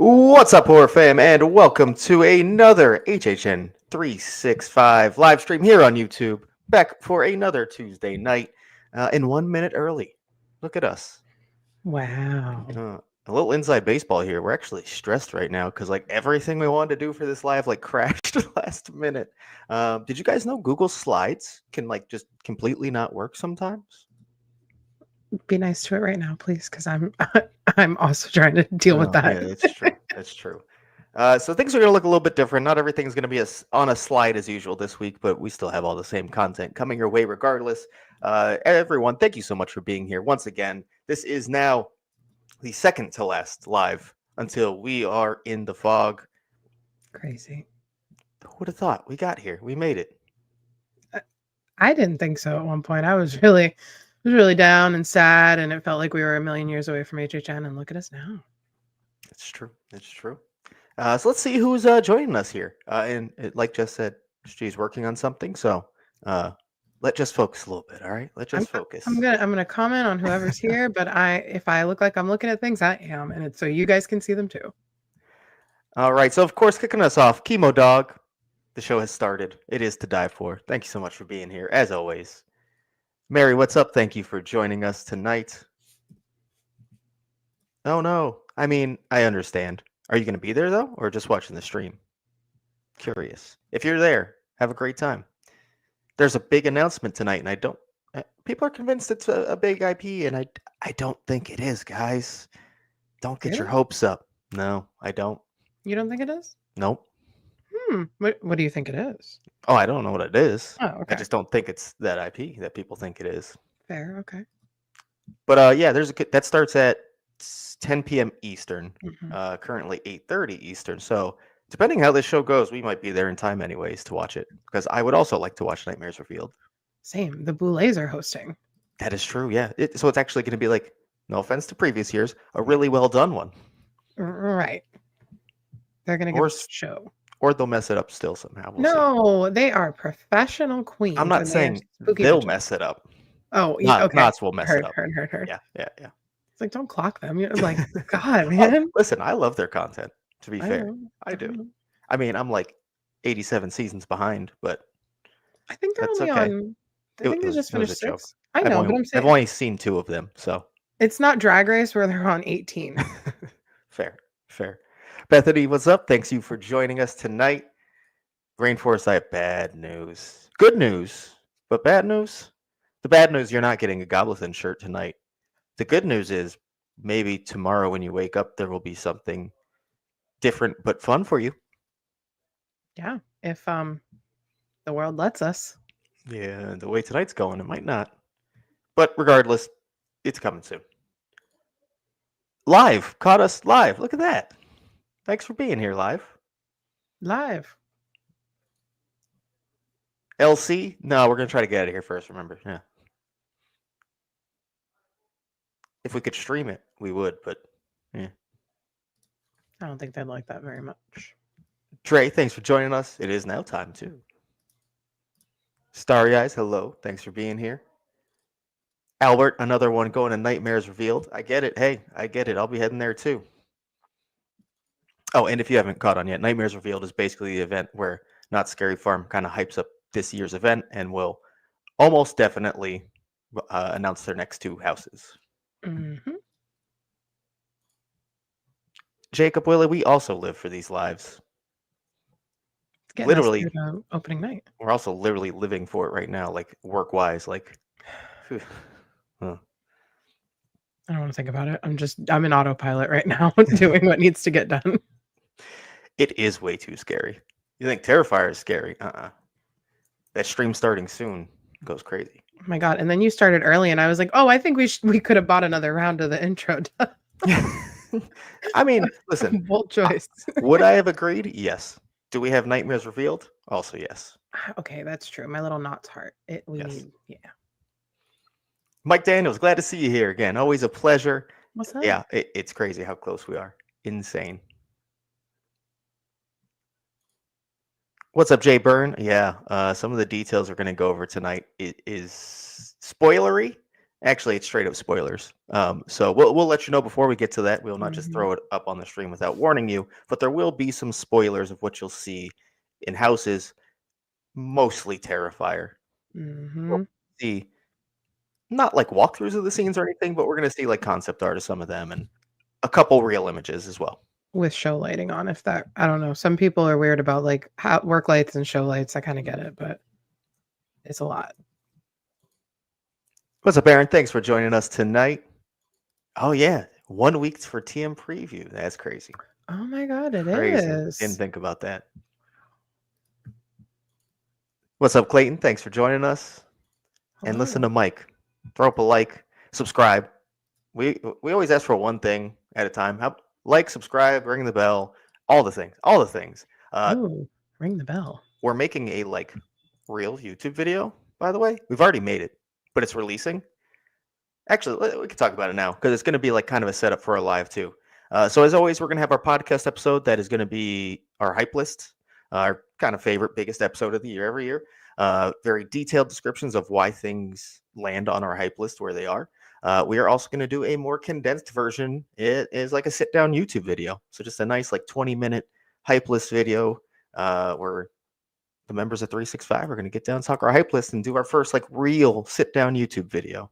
What's up, horror fam, and welcome to another HHN 365 live stream here on YouTube. Back for another Tuesday night, and 1 minute early. Look at us. Wow. A little inside baseball here. We're actually stressed right now because everything we wanted to do for this live crashed last minute. Did you guys know Google Slides can just completely not work sometimes? Be nice to it right now, please, because I'm also trying to deal with that. Yeah, it's true. That's true. So things are going to look a little bit different. Not everything's going to be on a slide as usual this week, but we still have all the same content coming your way regardless. Everyone, thank you so much for being here once again. This is now the second to last live until we are in the fog. Crazy. Who would have thought? We got here. We made it. I didn't think so at one point. I was really down and sad, and it felt like we were a million years away from HHN. And look at us now. It's true. It's true. So let's see who's joining us here. Like Jess said, she's working on something. So let's just focus a little bit. All right, let's just focus. I'm gonna comment on whoever's here, but if I look like I'm looking at things, I am, and it's so you guys can see them too. All right. So of course, kicking us off, Chemo Dog. The show has started. It is to die for. Thank you so much for being here, as always. Mary, what's up? Thank you for joining us tonight. Oh no. I mean, I understand. Are you going to be there though, or just watching the stream? Curious. If you're there, have a great time. There's a big announcement tonight, and I don't. People are convinced it's a big IP, and I don't think it is, guys. Don't get your hopes up. No, I don't. You don't think it is? Nope. What do you think it is? Oh, I don't know what it is. Oh, okay. I just don't think it's that IP that people think it is. Fair, okay. But yeah, that starts at 10 p.m. Eastern. Mm-hmm. Currently 8:30 Eastern. So depending how this show goes, we might be there in time anyways to watch it. Because I would also like to watch Nightmares Revealed. Same. The Boulets are hosting. That is true. Yeah. So it's actually going to be no offense to previous years, a really well done one. Right. They're going to get a show. Or they'll mess it up still somehow. No, they are professional queens. I'm not saying they'll mess it up. Oh, yeah, okay. Knots will mess it up. Heard. Yeah. It's like, don't clock them. You're like, God, man. Listen, I love their content, to be fair. I do. Know. I mean, I'm 87 seasons behind, but I think they're only okay. On. I think they just finished 6. I know, but I'm saying I've only seen 2 of them, so it's not Drag Race where they're on 18. Fair. Bethany, what's up? Thanks you for joining us tonight. Rainforest, I have bad news. Good news, but bad news. The bad news, you're not getting a Goblethin shirt tonight. The good news is maybe tomorrow when you wake up, there will be something different but fun for you. Yeah, if the world lets us. Yeah, the way tonight's going, it might not. But regardless, it's coming soon. Live. Caught us live. Look at that. Thanks for being here live. LC? No, we're going to try to get out of here first, remember. Yeah. If we could stream it, we would, but yeah. I don't think they'd like that very much. Trey, thanks for joining us. It is now time, too. Starry Eyes, hello. Thanks for being here. Albert, another one going to Nightmares Revealed. I get it. Hey, I get it. I'll be heading there, too. Oh, and if you haven't caught on yet, Nightmares Revealed is basically the event where Not Scary Farm kind of hypes up this year's event and will almost definitely announce their next 2 houses. Mm-hmm. Jacob Willie, we also live for these lives. Literally opening night. We're also literally living for it right now, work-wise. I don't want to think about it. I'm in autopilot right now, doing what needs to get done. It is way too scary. You think Terrifier is scary? That stream starting soon goes crazy. Oh my God. And then you started early and I was like, oh, I think we could have bought another round of the intro. I mean, listen. Bold choice. Would I have agreed? Yes. Do we have Nightmares Revealed? Also, yes. Okay, that's true. My little Knots heart. Need. Mike Daniels, glad to see you here again. Always a pleasure. What's that? Yeah, it's crazy how close we are. Insane. What's up, Jay Byrne? Yeah, some of the details we're going to go over tonight is spoilery, Actually, it's straight up spoilers. So we'll let you know before we get to that. We will not just Mhm. throw it up on the stream without warning you, but there will be some spoilers of what you'll see in houses, mostly Terrifier. We'll Mhm. see not like walkthroughs of the scenes or anything, but we're gonna see like concept art of some of them and a couple real images as well. With show lighting on, if that I don't know. Some people are weird about like work lights and show lights. I kind of get it, but it's a lot. What's up, Aaron? Thanks for joining us tonight. Oh yeah, 1 week for TM preview. That's crazy. Oh my god, it Crazy. Didn't is. think about that. What's up, Clayton? Thanks for joining us. And listen Hello. to Mike. Throw up a like, subscribe. We always ask for one thing at a time. Like, subscribe, ring the bell, all the things, all the things. Oh, ring the bell. We're making a like real YouTube video, by the way. We've already made it, but it's releasing. Actually, we can talk about it now because it's going to be like kind of a setup for a live too. So as always, we're going to have our podcast episode that is going to be our hype list, our kind of favorite, biggest episode of the year every year. Very detailed descriptions of why things land on our hype list where they are. We are also going to do a more condensed version. It is like a sit-down YouTube video, so just a nice like 20-minute hype list video where the members of 365 are going to get down, talk our hype list, and do our first like real sit-down YouTube video.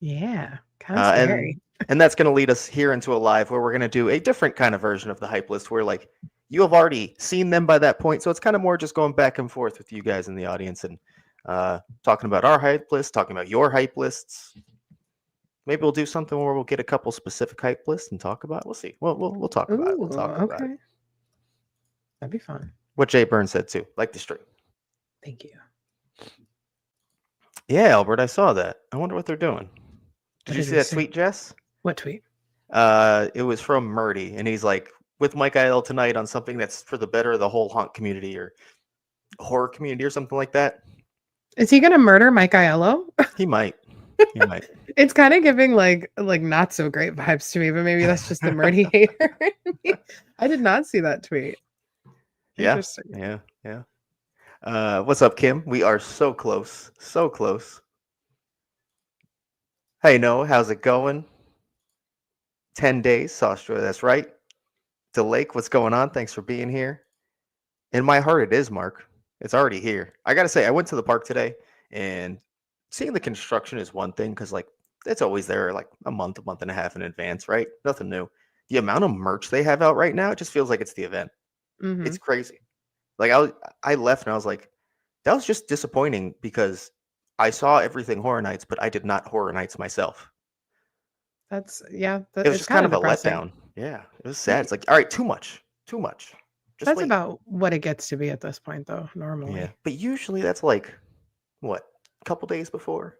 Yeah, kind of Uh, scary. and and that's going to lead us here into a live where we're going to do a different kind of version of the hype list where like you have already seen them by that point, so it's kind of more just going back and forth with you guys in the audience and talking about our hype list, talking about your hype lists. Maybe we'll do something where we'll get a couple specific hype lists and talk about it. We'll see. We'll talk about it. We'll Ooh, talk about it. okay. That'd be fun. What Jay Burns said too, like the stream. Thank you. Yeah, Albert, I saw that. I wonder what they're doing. Did What you did see he that say? tweet, Jess? What tweet? It was from Murdy, and he's like, with Mike IL tonight on something that's for the better of the whole haunt community or horror community or something like that. Is he gonna murder Mike Aiello? He might. He might. It's kind of giving like not so great vibes to me, but maybe that's just the Murdy hater in me. I did not see that tweet. Yeah. Interesting. Yeah. What's up, Kim? We are so close. So close. Hey, Noah, how's it going? 10 days, Sostra, that's right. To Lake, what's going on? Thanks for being here. In my heart, it is, Mark. It's already here. I got to say, I went to the park today, and seeing the construction is one thing because, like, it's always there like a month and a half in advance, right? Nothing new. The amount of merch they have out right now, it just feels like it's the event. Mm-hmm. It's crazy. Like, I left, and I was like, that was just disappointing because I saw everything Horror Nights, but I did not Horror Nights myself. That's It was just kind of a letdown. Yeah, it was sad. It's like, all right, too much. Just That's wait. about what it gets to be at this point, though. Normally, Yeah, but usually that's like what, a couple days before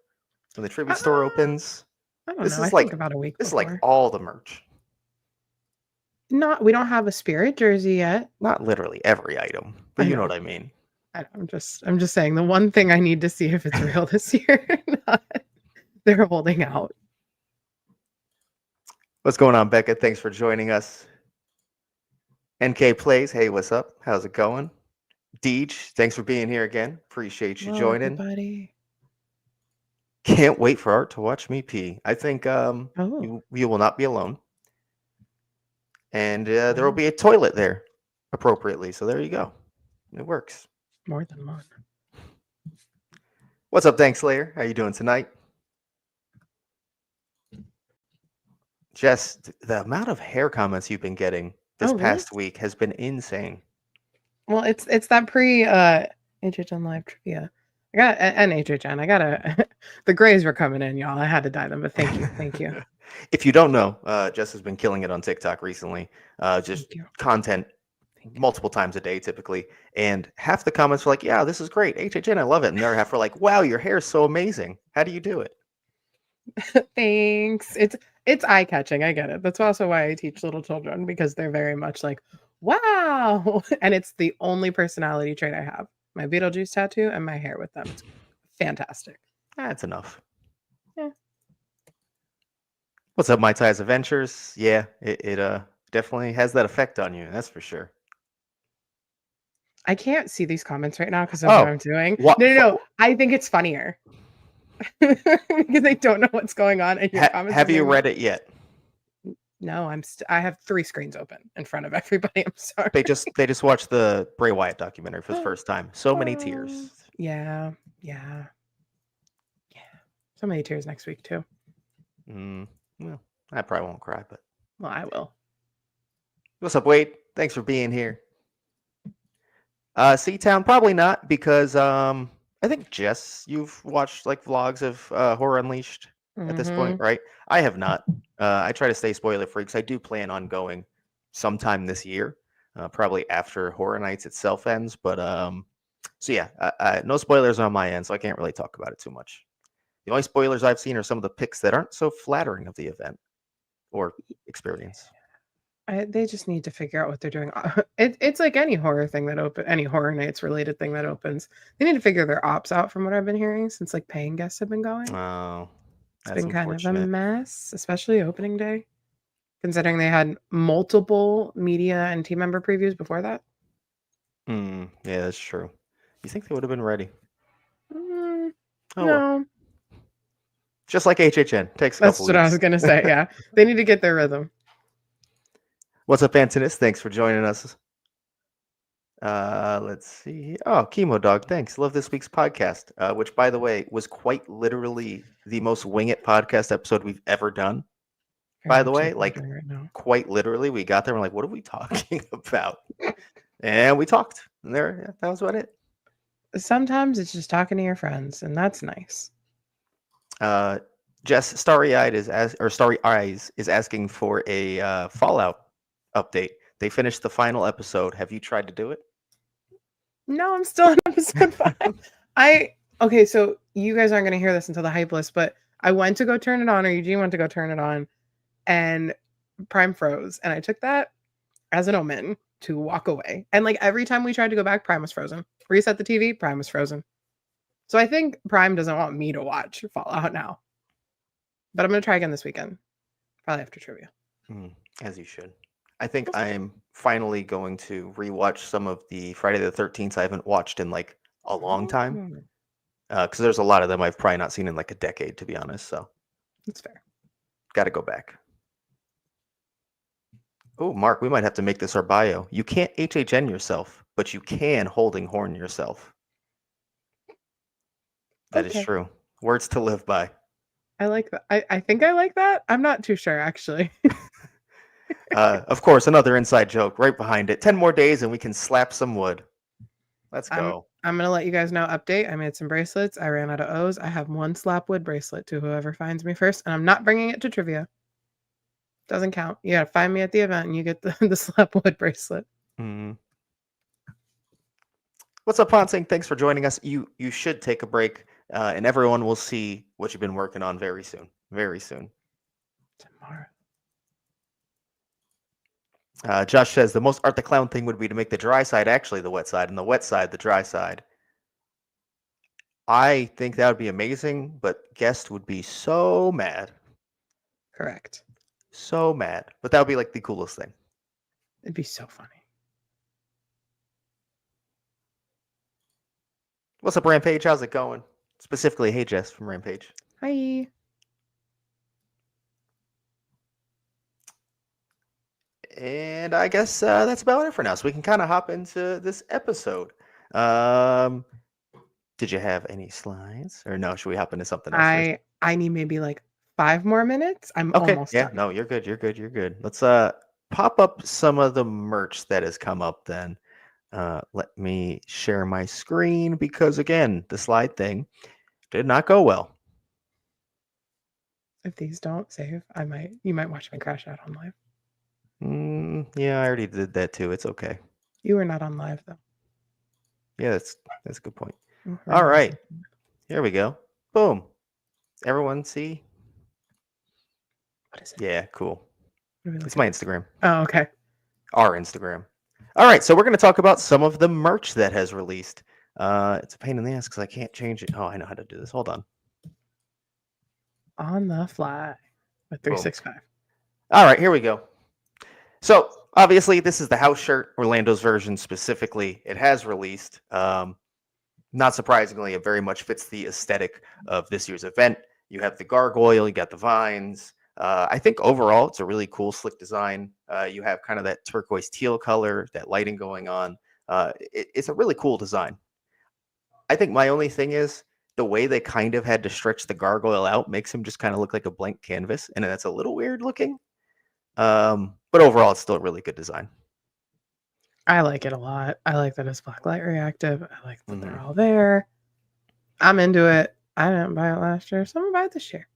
when the tribute store opens. I don't This know. is I like think about a week this is before. like all the merch. We don't have a Spirit jersey yet. Not literally every item, but you know what I mean. I'm just saying the one thing I need to see if it's real this year or not. They're holding out. What's going on, Becca? Thanks for joining us. NK Plays, hey, what's up? How's it going? Deej, thanks for being here again. Appreciate you Hello, joining. everybody. Can't wait for Art to watch me pee. I think you will not be alone. And there will be a toilet there appropriately. So there you go. It works. More than one. What's up, Dank Slayer? How you doing tonight? Jess, the amount of hair comments you've been getting this past week has been insane. Well, it's that pre HHN live trivia. I got an HHN. I got a the grays were coming in, y'all. I had to dye them, but thank you. If you don't know, Jess has been killing it on TikTok recently. Just content multiple times a day, typically. And half the comments were like, "Yeah, this is great, HHN, I love it." And the other half were like, "Wow, your hair is so amazing. How do you do it?" Thanks. It's eye catching. I get it. That's also why I teach little children, because they're very much like, wow. And it's the only personality trait I have. My Beetlejuice tattoo and my hair with them. It's fantastic. That's enough. Yeah. What's up, My Ties Adventures? Yeah, it definitely has that effect on you. That's for sure. I can't see these comments right now because of what I'm doing. No. I think it's funnier. because they don't know what's going on, and your comments Have are you being read it yet? No, I have 3 screens open in front of everybody. I'm sorry. They just watched the Bray Wyatt documentary for the first time. So many Oh, tears. yeah. So many tears next week too. Well, I probably won't cry, but Well, I will. what's up, Wade? Thanks for being here. Seatown, probably not, because I think Jess, you've watched like vlogs of Horror Unleashed at this point, Mhm. right? I have not. I try to stay spoiler free because I do plan on going sometime this year, probably after Horror Nights itself ends. But so yeah, no spoilers on my end, so I can't really talk about it too much. The only spoilers I've seen are some of the pics that aren't so flattering of the event or experience. They just need to figure out what they're doing. It's like any horror thing any Horror Nights related thing that opens. They need to figure their ops out from what I've been hearing since like paying guests have been going. Oh, It's that's been kind of a unfortunate. mess, especially opening day, considering they had multiple media and team member previews before that. Yeah, that's true. You think they would have been ready? Mm, Oh well. no, Just like HHN, takes a that's couple what I weeks. was gonna say. Yeah, they need to get their rhythm. What's up, Antonis? Thanks for joining us. Let's see. Oh, Chemo Dog, thanks. Love this week's podcast, which, by the way, was quite literally the most wing it podcast episode we've ever done. Very By the much way, like we're like doing right now. quite literally, we got there. We're like, what are we talking about? And we talked. And there, yeah, that was about it. Sometimes it's just talking to your friends, and that's nice. Jess Starry Eyes is asking for a Fallout update. They finished the final episode. Have you tried to do it? No, I'm still on episode 5. Okay, so you guys aren't gonna hear this until the hype list, but I went to go turn it on, or Eugene went to go turn it on, and Prime froze, and I took that as an omen to walk away. And like every time we tried to go back, Prime was frozen. Reset the TV, Prime was frozen. So I think Prime doesn't want me to watch Fallout now. But I'm gonna try again this weekend, probably after trivia. As you should. I think I'm finally going to rewatch some of the Friday the 13th I haven't watched in like a long time. Because there's a lot of them I've probably not seen in like a decade, to be honest. So That's fair. got to go back. Oh, Mark, we might have to make this our bio. You can't HHN yourself, but you can holding horn yourself. That is Okay. true. Words to live by. I like that. I think I like that. I'm not too sure actually. Of course, another inside joke right behind it. 10 more days and we can slap some wood. Let's go. I'm gonna let you guys know. Update. I made some bracelets. I ran out of O's. I have one slap wood bracelet to whoever finds me first, and I'm not bringing it to trivia. Doesn't count. You gotta find me at the event, and you get the slap wood bracelet. What's up, Ponsing? Thanks for joining us. You should take a break, and everyone will see what you've been working on very soon. Very soon. Tomorrow. Josh says the most Art the Clown thing would be to make the dry side actually the wet side and the wet side the dry side. I think that would be amazing, but guest would be so mad. Correct. So mad. But that would be like the coolest thing. It'd be so funny. What's up, Rampage? How's it going? Specifically, hey Jess from Rampage. Hi. And I guess that's about it for now. So we can kind of hop into this episode. Did you have any slides? Or no, should we hop into something else first? I need maybe like 5 more minutes. I'm Okay. almost Yeah, done. no, you're good. You're good. You're good. Let's pop up some of the merch that has come up then. Let me share my screen because again, the slide thing did not go well. If these don't save, you might watch me crash out on live. Yeah, I already did that too. It's okay. You were not on live though. Yeah, that's a good point. All right. Here we go. Boom. Everyone see? What is it? Yeah, cool. It's It's my Instagram. Oh, okay. Our Instagram. All right, so we're going to talk about some of the merch that has released. It's a pain in the ass because I can't change it. Oh, I know how to do this. Hold on. On the fly with 365. All right, here we go. So obviously, this is the house shirt, Orlando's version specifically. It has released. Not surprisingly, it very much fits the aesthetic of this year's event. You have the gargoyle, you got the vines. I think overall it's a really cool, slick design. You have kind of that turquoise teal color, that lighting going on. It's a really cool design. I think my only thing is the way they kind of had to stretch the gargoyle out makes him just kind of look like a blank canvas, and that's a little weird looking. But overall, it's still a really good design. I like it a lot. I like that it's blacklight reactive. I like that they're Mhm. all there. I'm into it. I didn't buy it last year, so I'm gonna buy it this year.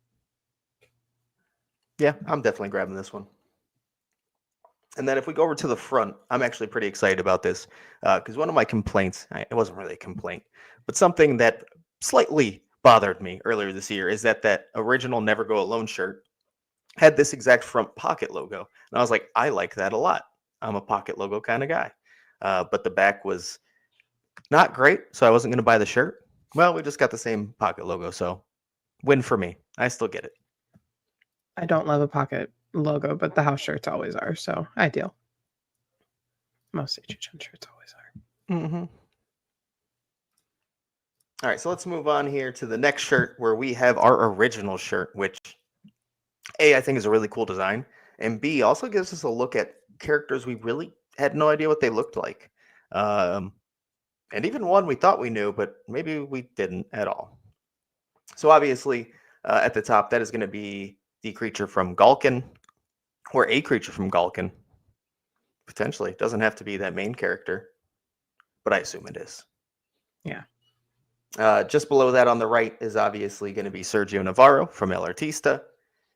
Yeah, I'm definitely grabbing this one. And then if we go over to the front, I'm actually pretty excited about this because one of my complaints, it wasn't really a complaint, but something that slightly bothered me earlier this year is that original Never Go Alone shirt had this exact front pocket logo. And I was like, I like that a lot. I'm a pocket logo kind of guy. But the back was not great, so I wasn't going to buy the shirt. Well, we just got the same pocket logo, so win for me. I still get it. I don't love a pocket logo, but the house shirts always are, so ideal. Most HHN shirts always are. Mm-hmm. All right, so let's move on here to the next shirt where we have our original shirt, which A, I think is a really cool design, and B, also gives us a look at characters we really had no idea what they looked like. And even one we thought we knew, but maybe we didn't at all. So obviously, at the top, that is going to be the creature from Galkin, or a creature from Galkin. Potentially. It doesn't have to be that main character, but I assume it is. Yeah. Just below that on the right is obviously going to be Sergio Navarro from El Artista.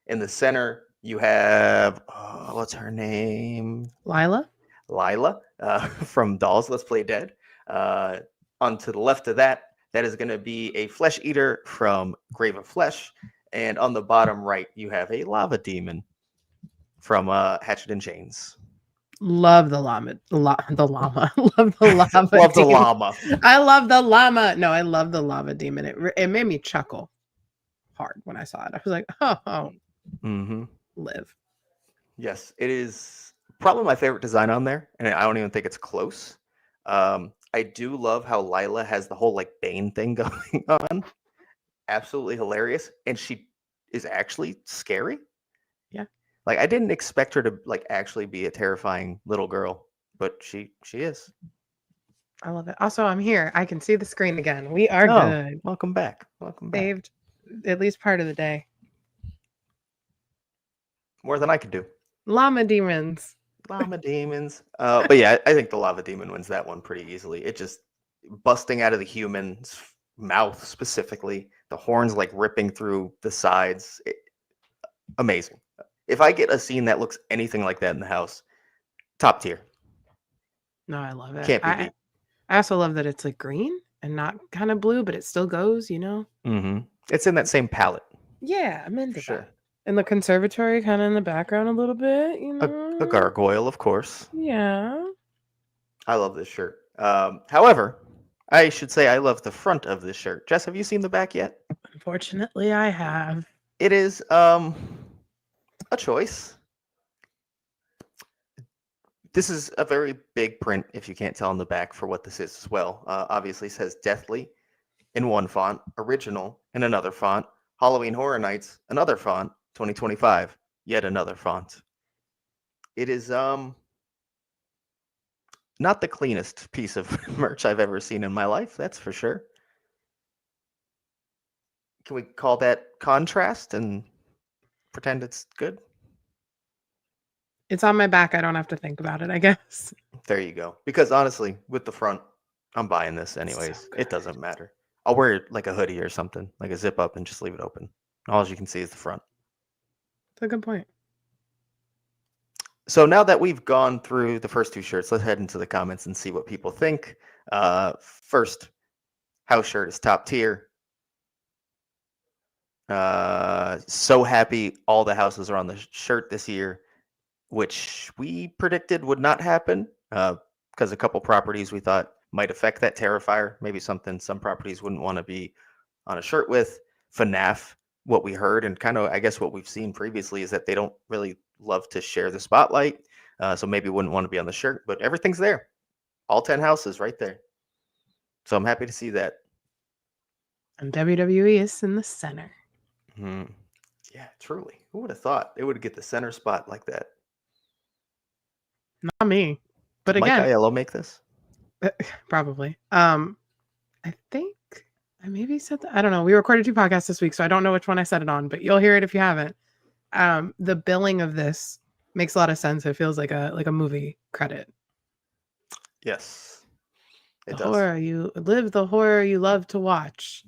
In the center, you have, what's her name? Lila? Lila from Dolls Let's Play Dead. On to the left of that, that is going to be a Flesh Eater from Grave of Flesh. And on the bottom right, you have a Lava Demon from Hatchet and Chains. Love the llama. The llama. Love the lava. Love the demon. llama. I love the llama. No, I love the lava demon. It made me chuckle hard when I saw it. I was like, oh, Mm-hmm. live. Yes, it is probably my favorite design on there, and I don't even think it's close. I do love how Lila has the whole like Bane thing going on. Absolutely hilarious, and she is actually scary. Yeah. Like I didn't expect her to like actually be a terrifying little girl, but she is. I love it. Also, I'm here. I can see the screen again. We are Oh, good. welcome back. Welcome back. Saved at least part of the day. More than I could do. Llama demons. Llama demons. But yeah, I think the lava demon wins that one pretty easily. It just busting out of the human's mouth specifically, the horns like ripping through the sides. Amazing. If I get a scene that looks anything like that in the house, top tier. No, I love it. Can't be beat. I also love that it's like green and not kind of blue, but it still goes, you know? Mm-hmm. It's in that same palette. Yeah, I'm into Sure. that. And the conservatory kind of in the background a little bit, you know? A gargoyle, of course. Yeah. I love this shirt. However, I should say I love the front of this shirt. Jess, have you seen the back yet? Unfortunately, I have. It is a choice. This is a very big print, if you can't tell on the back, for what this is as well. Obviously says Deathly in one font, Original in another font, Halloween Horror Nights, another font, 2025, yet another font. It is not the cleanest piece of merch I've ever seen in my life, that's for sure. Can we call that contrast and pretend it's good? It's on my back. I don't have to think about it, I guess. There you go. Because honestly, with the front, I'm buying this anyways. So It doesn't matter. I'll wear it like a hoodie or something, like a zip up, and just leave it open. All you can see is the front. That's a good point. So now that we've gone through the first two shirts, let's head into the comments and see what people think. First, house shirt is top tier. So happy all the houses are on the shirt this year, which we predicted would not happen because a couple properties we thought might affect that Terrifier. Maybe something some properties wouldn't want to be on a shirt with. FNAF, what we heard and kind of I guess what we've seen previously is that they don't really love to share the spotlight. So maybe wouldn't want to be on the shirt, but everything's there. All 10 houses right there. So I'm happy to see that. And WWE is in the center. Mhm. Yeah, truly. Who would have thought it would get the center spot like that? Not me. But Did Mike again, Aiello make this? probably. I think I maybe said that. I don't know. We recorded 2 podcasts this week, so I don't know which one I said it on, but you'll hear it if you haven't. The billing of this makes a lot of sense. It feels like a movie credit. Yes, The it does. horror you live, the horror you love to watch.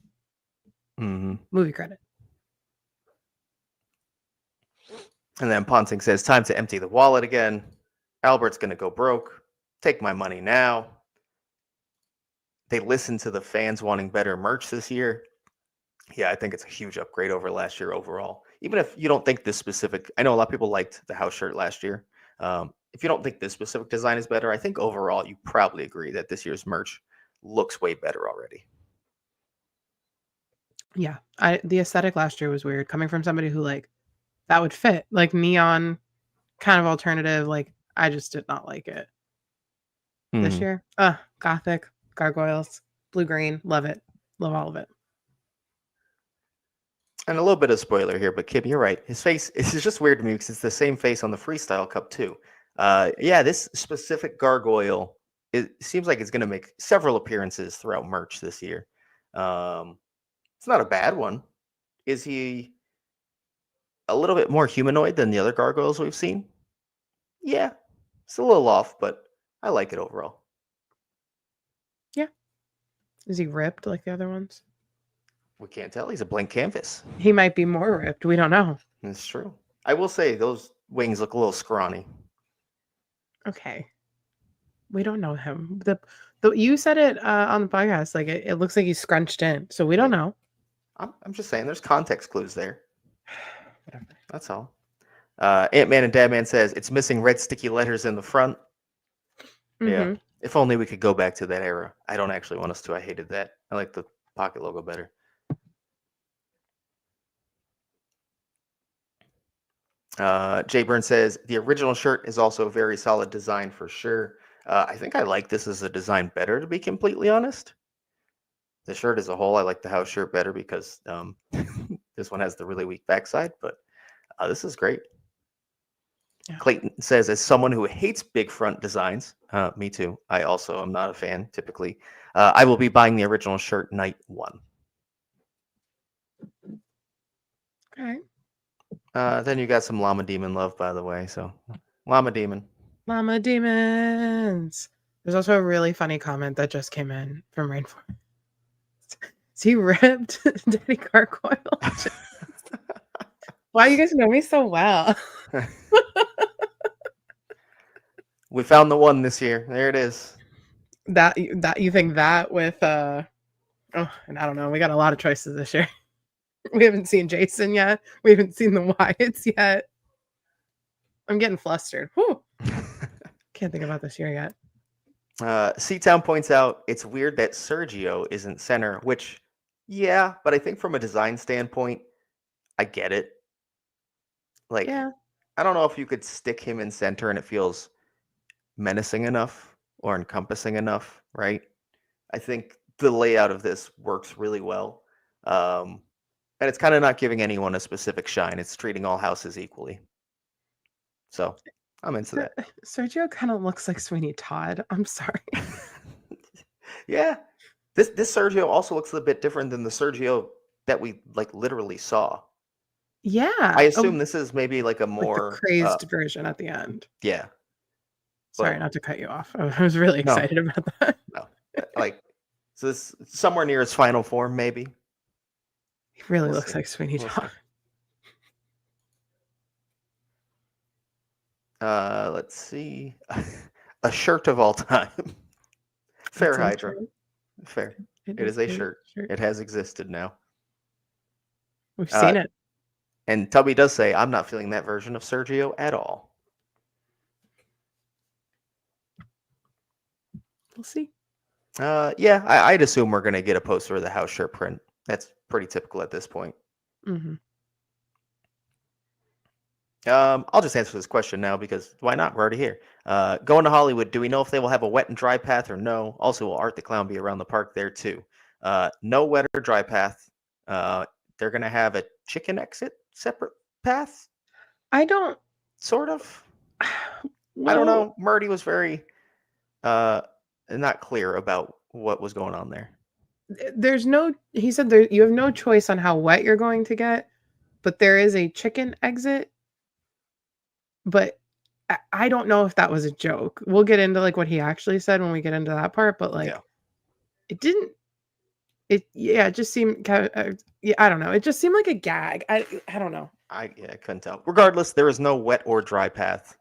Hmm. Movie credit. And then Ponting says, time to empty the wallet again. Albert's going to go broke. Take my money now. They listened to the fans wanting better merch this year. Yeah, I think it's a huge upgrade over last year overall. Even if you don't think this specific, I know a lot of people liked the house shirt last year. If you don't think this specific design is better, I think overall you probably agree that this year's merch looks way better already. Yeah. The aesthetic last year was weird. Coming from somebody who that would fit. Like neon kind of alternative. Like I just did not like it. This Mhm. year. Gothic, gargoyles, blue green, love it. Love all of it. And a little bit of spoiler here, but Kim, you're right. His face is just weird to me because it's the same face on the freestyle cup too. Yeah, this specific gargoyle, it seems like it's going to make several appearances throughout merch this year. It's not a bad one. Is he a little bit more humanoid than the other gargoyles we've seen? Yeah, it's a little off, but I like it overall. Yeah. Is he ripped like the other ones? We can't tell. He's a blank canvas. He might be more ripped. We don't know. It's true. I will say those wings look a little scrawny. Okay. We don't know him. The you said it on the podcast. Like it looks like he's scrunched in. So we don't know. I'm just saying there's context clues there. Whatever. That's all. Ant-Man and Dadman says it's missing red sticky letters in the front. Yeah. Mm-hmm. If only we could go back to that era. I don't actually want us to. I hated that. I like the pocket logo better. Jay Byrne says the original shirt is also a very solid design for sure. I think I like this as a design better, to be completely honest. The shirt as a whole, I like the house shirt better because this one has the really weak backside, but this is great. Yeah. Clayton says, as someone who hates big front designs, me too. I also am not a fan typically. I will be buying the original shirt night 1. Okay. Then you got some Llama Demon love, by the way. So, Llama Demon. Llama demons. There's also a really funny comment that just came in from Rainforest. Is he ripped? Daddy Gargoyle? Wow, you guys know me so well. We found the one this year. There it is. That you think that with and I don't know. We got a lot of choices this year. We haven't seen Jason yet. We haven't seen the Wyatts yet. I'm getting flustered. Whew. Can't think about this year yet. C-Town points out it's weird that Sergio isn't center, which, yeah, but I think from a design standpoint, I get it. Like, Yeah. I don't know if you could stick him in center and it feels menacing enough or encompassing enough, right? I think the layout of this works really well. And it's kind of not giving anyone a specific shine. It's treating all houses equally. So I'm into that. Sergio kind of looks like Sweeney Todd. I'm sorry. Yeah. This Sergio also looks a bit different than the Sergio that we literally saw. Yeah. I assume this is maybe like a more the crazed version at the end. Yeah. Sorry, not to cut you off. I was really excited about that. No. So this somewhere near its final form, maybe. He really looks like Sweeney Todd. Let's see. A shirt of all time. Fair, Hydra. Fair. It is a shirt. It has existed now. We've seen it. And Tubby does say, I'm not feeling that version of Sergio at all. We'll see. Yeah, I'd assume we're going to get a poster of the house shirt print. That's pretty typical at this point. Mm-hmm. I'll just answer this question now because why not? We're already here. Going to Hollywood, do we know if they will have a wet and dry path or no? Also, will Art the Clown be around the park there too? No wet or dry path. They're going to have a chicken exit separate path, I don't. sort of. Well, I don't know. Murdy was very not clear about what was going on there. there's no. He said there you have no choice on how wet you're going to get, but there is a chicken exit. But I don't know if that was a joke. We'll get into like what he actually said when we get into that part. But like, Yeah. it didn't. It just seemed. Yeah, I don't know. It just seemed like a gag. I don't know. I couldn't tell. Regardless, there is no wet or dry path.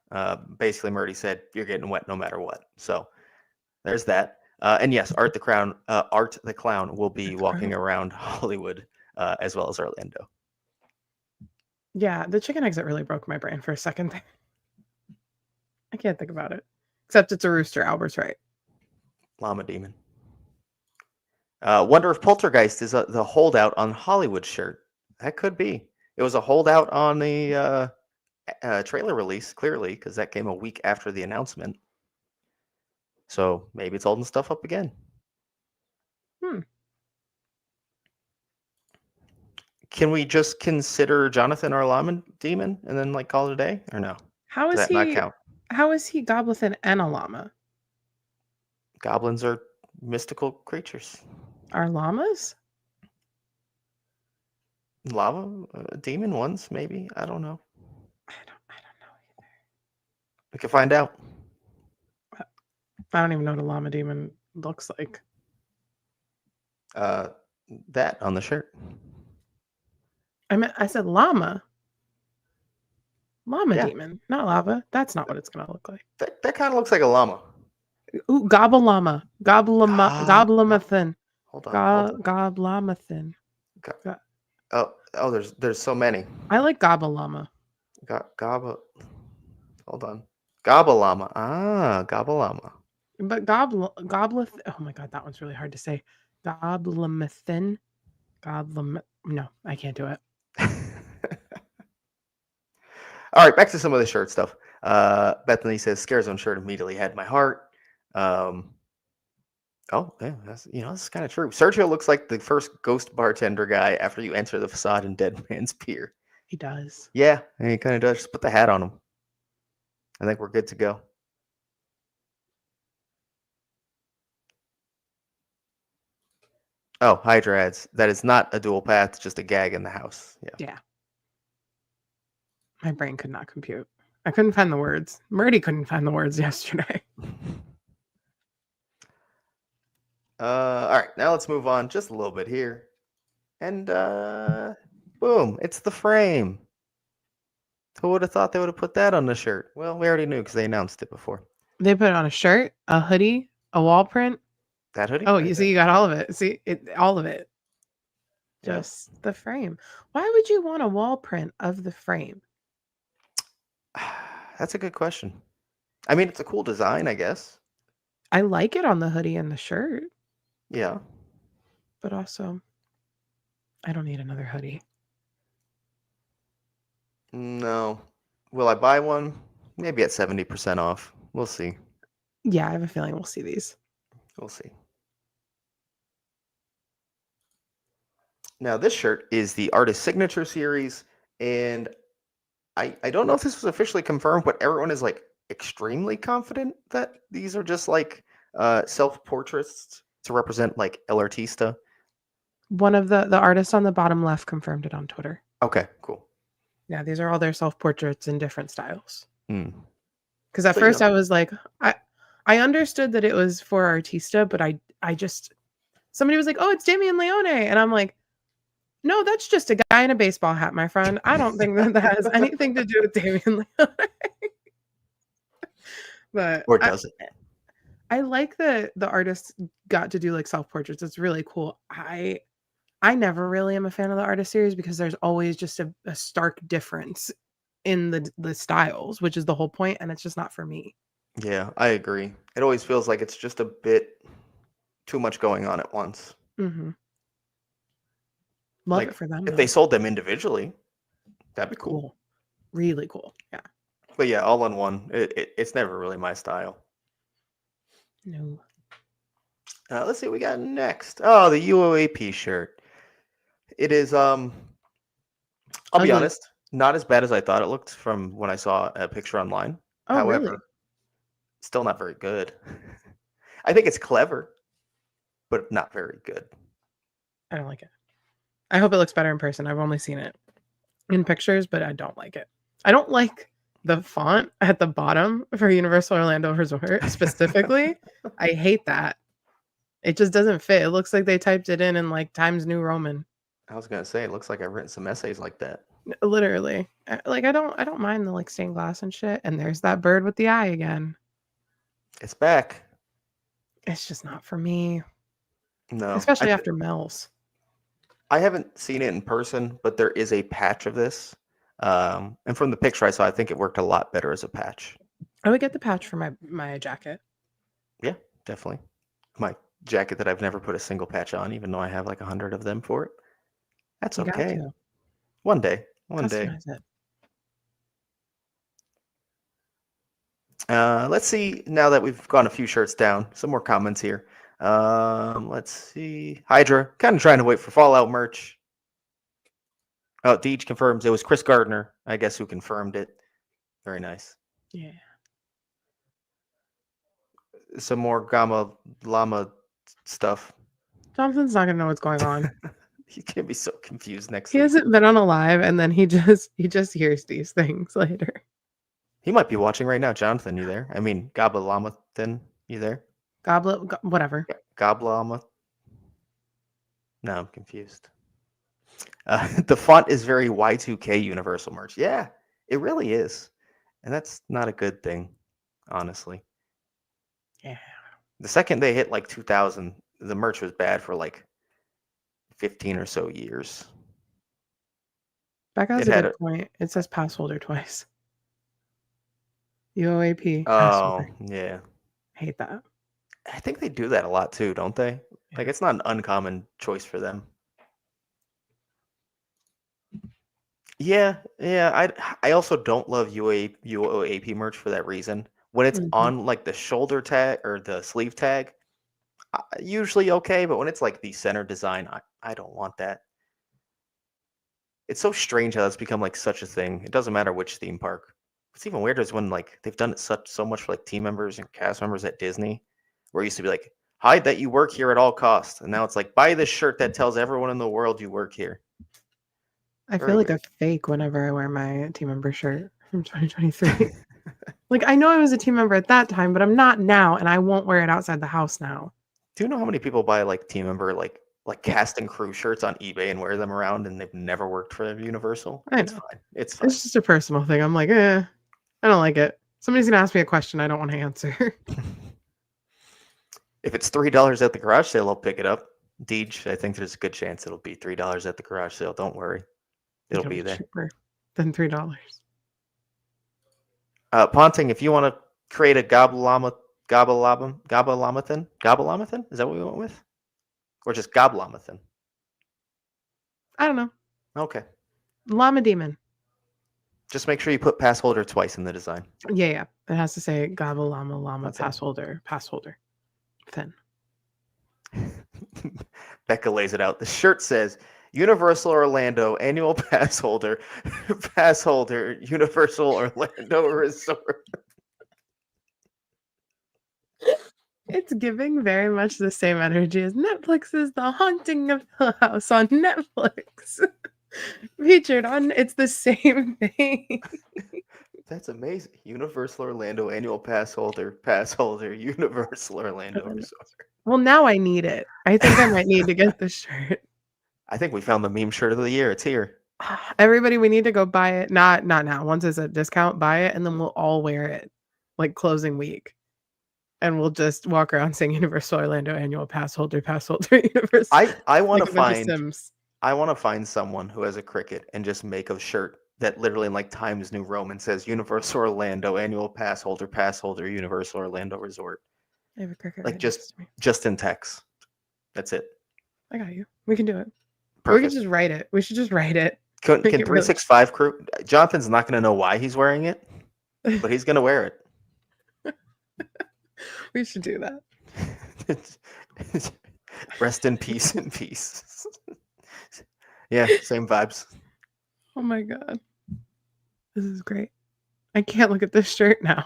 Basically, Murdy said you're getting wet no matter what. So there's that. And yes, Art the Clown will be walking around Hollywood as well as Orlando. Yeah, the chicken exit really broke my brain for a second there. I can't think about it. Except it's a rooster. Albert's right. Llama Demon. Wonder if Poltergeist is the holdout on Hollywood shirt. That could be. It was a holdout on the trailer release, clearly, because that came a week after the announcement. So maybe it's holding stuff up again. Can we just consider Jonathan our Llama Demon and then like call it a day, or no? How Does is that not he? count? How is he Goblin and a llama? Goblins are mystical creatures. Are llamas? Lava demon ones, maybe. I don't know. I don't know either. We can find out. I don't even know what a llama demon looks like. That on the shirt. I said llama. Llama Yeah. demon, not lava. That's not what it's gonna look like. That kind of looks like a llama. Ooh, gobble llama. Gobblemathan. Hold on. Gobblamathan. Oh, there's so many. I like gobble llama. Hold on. Gobble llama. Gobble llama. But gobleth. Oh my god, that one's really hard to say. Gobblamathan. No, I can't do it. All right, back to some of the shirt stuff. Bethany says Scare Zone shirt immediately had my heart. Oh yeah, this is kind of true. Sergio looks like the first ghost bartender guy after you enter the facade in Dead Man's Pier. He does. Yeah, he kind of does. Just put the hat on him. I think we're good to go. Oh, Hydra adds, that is not a dual path, just a gag in the house. Yeah. My brain could not compute. I couldn't find the words. Murdy couldn't find the words yesterday. All right, now let's move on just a little bit here. And boom, it's the frame. Who would have thought they would have put that on the shirt? Well, we already knew because they announced it before. They put it on a shirt, a hoodie, a wall print. That hoodie? Oh, right you there. see, you got all of it. See, all of it. Just the frame. Why would you want a wall print of the frame? That's a good question. I mean, it's a cool design, I guess. I like it on the hoodie and the shirt. Yeah. But also, I don't need another hoodie. No. Will I buy one? Maybe at 70% off. We'll see. Yeah, I have a feeling we'll see these. We'll see. Now, this shirt is the Artist Signature Series, and I don't know if this was officially confirmed, but everyone is like extremely confident that these are just like self-portraits to represent like El Artista. One of the artists on the bottom left confirmed it on Twitter. Okay, cool. Yeah, these are all their self-portraits in different styles. Because at So, first I was like, I understood that it was for Artista, but I just, somebody was like, oh, it's Damian Leone. And I'm like, no, that's just a guy in a baseball hat, my friend. I don't think that has anything to do with Damian Leone. But or does it? I like that the artists got to do like self-portraits. It's really cool. I never really am a fan of the artist series because there's always just a stark difference in the styles, which is the whole point, and it's just not for me. Yeah, I agree. It always feels like it's just a bit too much going on at once. Mm-hmm. Love like, it for them. If they sold them individually, that'd be cool. Really cool. Yeah. But yeah, all in one. It's never really my style. No. Let's see what we got next. Oh, the UOAP shirt. It is I'll be Ugly. honest, not as bad as I thought it looked from when I saw a picture online. Oh, really? However, still not very good. I think it's clever, but not very good. I don't like it. I hope it looks better in person. I've only seen it in pictures, but I don't like it. I don't like the font at the bottom for Universal Orlando Resort specifically. I hate that. It just doesn't fit. It looks like they typed it in like Times New Roman. I was gonna say it looks like I've written some essays like that. Literally. Like I don't mind the like stained glass and shit. And there's that bird with the eye again. It's back. It's just not for me. No, Especially after Mel's. I haven't seen it in person, but there is a patch of this. And from the picture I saw, I think it worked a lot better as a patch. I would get the patch for my jacket. Yeah, definitely. My jacket that I've never put a single patch on, even though I have like 100 of them for it. That's You got okay. to. One day. One day. Customize it. Let's see, now that we've gone a few shirts down, some more comments here. Let's see. Hydra, kind of trying to wait for Fallout merch. Oh, Deej confirms it was Chris Gardner, I guess, who confirmed it. Very nice. Yeah. Some more Gamma Llama stuff. Jonathan's not gonna know what's going on. He can be so confused next He week. hasn't been on a live, and then he just hears these things later. He might be watching right now. Jonathan, you there? I mean, Gobla Llama, then you there? Goblet, whatever. Gobla Llama. No, I'm confused. The font is very Y2K Universal merch. Yeah, it really is. And that's not a good thing, honestly. Yeah. The second they hit like 2000, the merch was bad for like 15 or so years. Becca has It a had good a- point. It says pass holder twice. UOAP pass Oh, holder. yeah. Hate that. I think they do that a lot too, don't they? Like, Yeah. it's not an uncommon choice for them. Yeah. I also don't love UOAP merch for that reason. When it's Mhm. on like the shoulder tag or the sleeve tag, usually okay, but when it's like the center design, I don't want that. It's so strange how that's become like such a thing. It doesn't matter which theme park. What's even weirder is when like they've done it so much for like team members and cast members at Disney, where it used to be like, hide that you work here at all costs. And now it's like, buy this shirt that tells everyone in the world you work here. I Very feel like weird. a fake whenever I wear my team member shirt from 2023. Like I know I was a team member at that time, but I'm not now, and I won't wear it outside the house now. Do you know how many people buy like team member like cast and crew shirts on eBay and wear them around and they've never worked for Universal? I It's know. fine. It's fine. It's just a personal thing. I'm like, I don't like it. Somebody's gonna ask me a question I don't want to answer. If it's $3 at the garage sale, I'll pick it up. Deej, I think there's a good chance it'll be $3 at the garage sale. Don't worry. It'll be there. Cheaper than $3. Ponting, if you want to create a Gobalamathan? Is that what we went with? Or just Gobalamathan? I don't know. Okay. Llama Demon. Just make sure you put pass holder twice in the design. Yeah. It has to say Gobble Llama That's pass holder. Thin. Becca lays it out. The shirt says Universal Orlando annual pass holder, Universal Orlando Resort. It's giving very much the same energy as Netflix's The Haunting of Hill House on Netflix. Featured on, it's the same thing. That's amazing. Universal Orlando annual pass holder, Universal Orlando Resort. Well, now I need it. I think I might need to get this shirt. I think we found the meme shirt of the year. It's here. Everybody, we need to go buy it. Not now. Once it's at discount, buy it, and then we'll all wear it like closing week. And we'll just walk around saying Universal Orlando annual pass holder, Universal. I want like to a bunch of find Sims. I want to find someone who has a Cricut and just make a shirt that literally in like Times New Roman says Universal Orlando annual pass holder, Universal Orlando Resort. I have a Cricut. Like right next to me. just in text. That's it. I got you. We can do it. Or we Perfect. can just write it. We should just write it. Can Make it really- 365 crew? Jonathan's not going to know why he's wearing it, but he's going to wear it. We should do that. Rest in peace and peace. Yeah, same vibes. Oh my god. This is great. I can't look at this shirt now.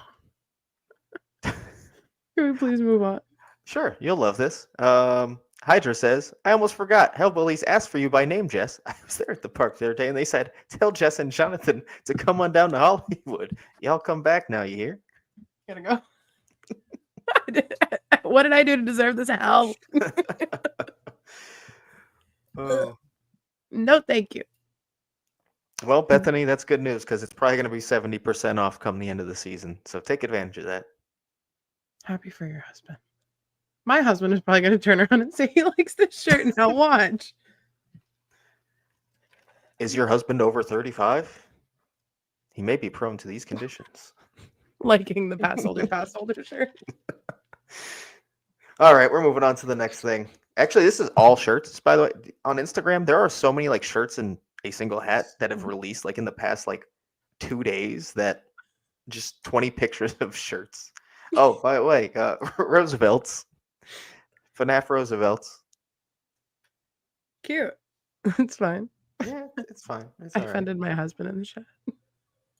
Can we please move on? Sure, you'll love this. Hydra says, I almost forgot. Hellbillies asked for you by name, Jess. I was there at the park the other day and they said, tell Jess and Jonathan to come on down to Hollywood. Y'all come back now, you hear? Gotta go. What did I do to deserve this hell? Oh. No, thank you. Well, Bethany, that's good news because it's probably going to be 70% off come the end of the season. So take advantage of that. Happy for your husband. My husband is probably going to turn around and say he likes this shirt. Now watch. Is your husband over 35? He may be prone to these conditions. Liking the pass holder shirt. All right, we're moving on to the next thing. Actually, this is all shirts, by the way. On Instagram, there are so many like shirts and a single hat that have released like in the past like 2 days that just 20 pictures of shirts. Oh, by the way, Roosevelt's. FNAF Roosevelt's. Cute. It's fine. Yeah, it's fine. It's I all right. offended my husband in the chat.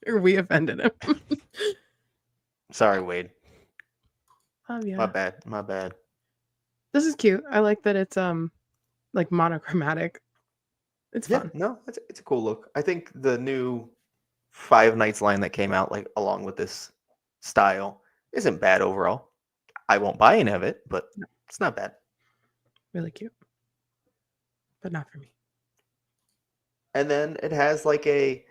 Or we offended him. Sorry, Wade. Oh yeah. My bad. My bad. This is cute. I like that it's like monochromatic. It's fun. No, it's a cool look. I think the new Five Nights line that came out like along with this style isn't bad overall. I won't buy any of it, but No. it's not bad. Really cute. But not for me. And then it has like a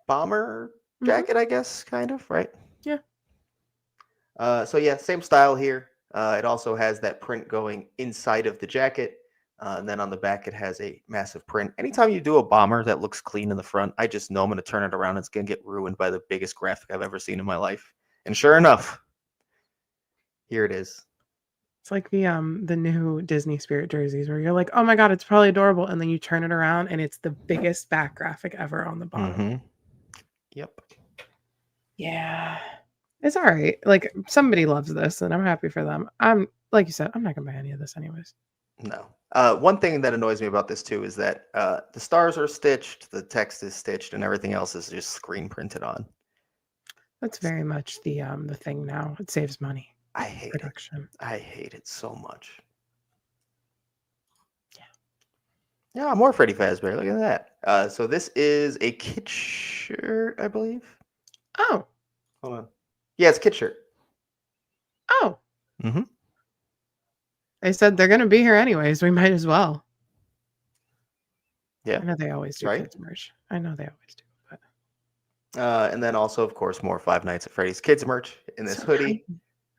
bomber jacket, I guess, kind of, right? Yeah. So yeah, same style here. It also has that print going inside of the jacket. And then on the back, it has a massive print. Anytime you do a bomber that looks clean in the front, I just know I'm going to turn it around. It's going to get ruined by the biggest graphic I've ever seen in my life. And sure enough, here it is. It's like the new Disney Spirit jerseys where you're like, oh my god, it's probably adorable, and then you turn it around and it's the biggest back graphic ever on the bottom. Yep. Yeah. It's all right. Like somebody loves this, and I'm happy for them. I'm like you said, I'm not gonna buy any of this anyways. No. One thing that annoys me about this too is that the stars are stitched, the text is stitched, and everything else is just screen printed on. That's very much the thing now. It saves money. I hate production. I hate it so much. Yeah. Yeah, more Freddy Fazbear. Look at that. So this is a kid shirt, I believe. Oh. Hold on. Yeah, it's a kid shirt. Oh. They said they're gonna be here anyways. We might as well. Yeah. I know they always do right? kids merch. I know they always do. But and then also, of course, more Five Nights at Freddy's kids merch in this hoodie,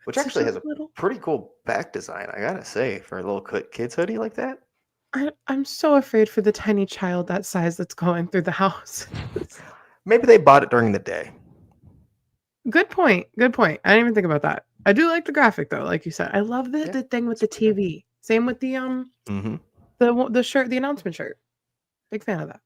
which It's actually such has a little... pretty cool back design, I gotta say, for a little kids hoodie like that. I'm so afraid for the tiny child that size that's going through the house. Maybe they bought it during the day. Good point. Good point. I didn't even think about that. I do like the graphic though, like you said. I love the thing with the TV. Same with the the shirt, the announcement shirt. Big fan of that.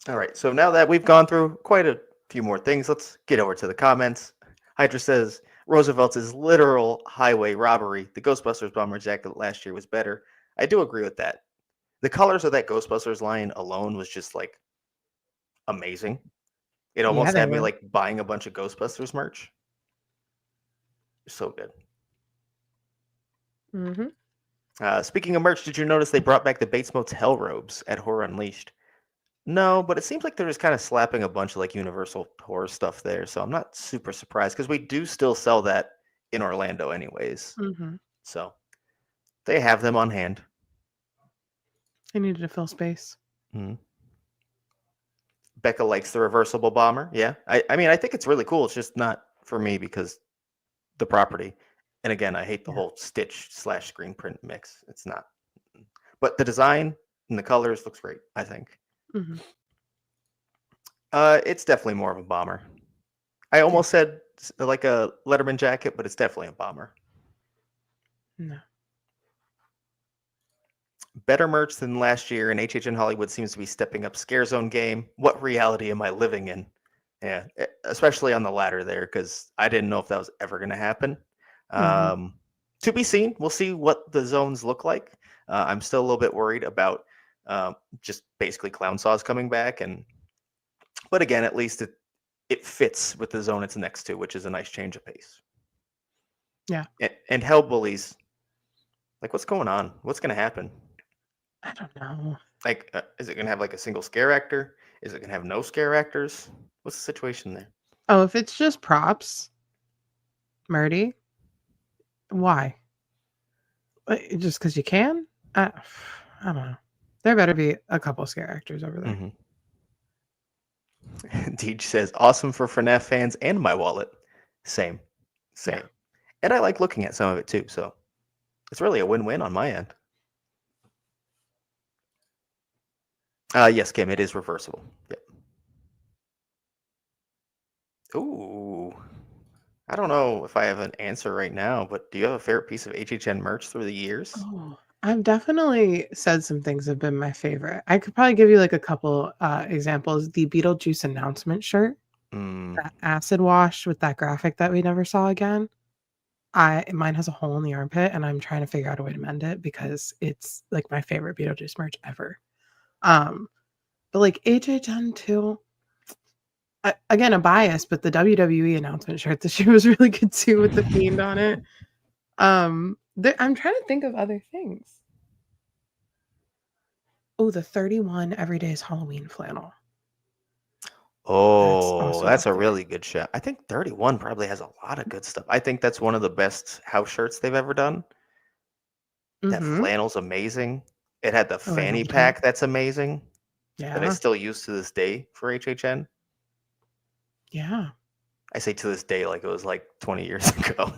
All right, so now that we've gone through quite a few more things, let's get over to the comments. Hydra says, Roosevelt's is literal highway robbery. The Ghostbusters bomber jacket last year was better. I do agree with that. The colors of that Ghostbusters line alone was just like amazing. It almost had me like buying a bunch of Ghostbusters merch. So good. Speaking of merch, did you notice they brought back the Bates Motel robes at Horror Unleashed? No, but it seems like they're just kind of slapping a bunch of like Universal horror stuff there. So I'm not super surprised because we do still sell that in Orlando anyways. So they have them on hand. I needed to fill space. Becca likes the reversible bomber. Yeah. I mean, I think it's really cool. It's just not for me because the property. And again, I hate the whole stitch / screen print mix. It's not. But the design and the colors looks great, I think. It's definitely more of a bomber. I almost said like a Letterman jacket, but it's definitely a bomber. No. Better merch than last year, and HHN Hollywood seems to be stepping up Scare Zone game. What reality am I living in? Yeah, especially on the latter there, because I didn't know if that was ever going to happen. To be seen. We'll see what the zones look like. I'm still a little bit worried about just basically Clown Saws coming back, but again, at least it fits with the zone it's next to, which is a nice change of pace. Yeah. And Hell Bullies, like, what's going on? What's going to happen? I don't know. Like, is it going to have like a single scare actor? Is it going to have no scare actors? What's the situation there? Oh, if it's just props, Murdy, why? Just because you can? I don't know. There better be a couple scare actors over there. Deej says, awesome for FNAF fans and my wallet. Same. Yeah. And I like looking at some of it too, so it's really a win-win on my end. Yes, Kim, it is reversible. Yep. Ooh. I don't know if I have an answer right now, but do you have a favorite piece of HHN merch through the years? Oh, I've definitely said some things have been my favorite. I could probably give you like a couple examples. The Beetlejuice announcement shirt, that acid wash with that graphic that we never saw again. Mine has a hole in the armpit, and I'm trying to figure out a way to mend it because it's like my favorite Beetlejuice merch ever. But like HHN too. Again, a bias, but the WWE announcement shirt this year was really good too with the Fiend on it. I'm trying to think of other things. Oh, the 31 Everyday's Halloween flannel. Oh, that's a up there. really good shot. I think 31 probably has a lot of good stuff. I think that's one of the best house shirts they've ever done. That flannel's amazing. It had the Oh, I fanny loved it. pack that's amazing. That I Yeah. still use to this day for HHN. Yeah. I say to this day like it was like 20 years ago.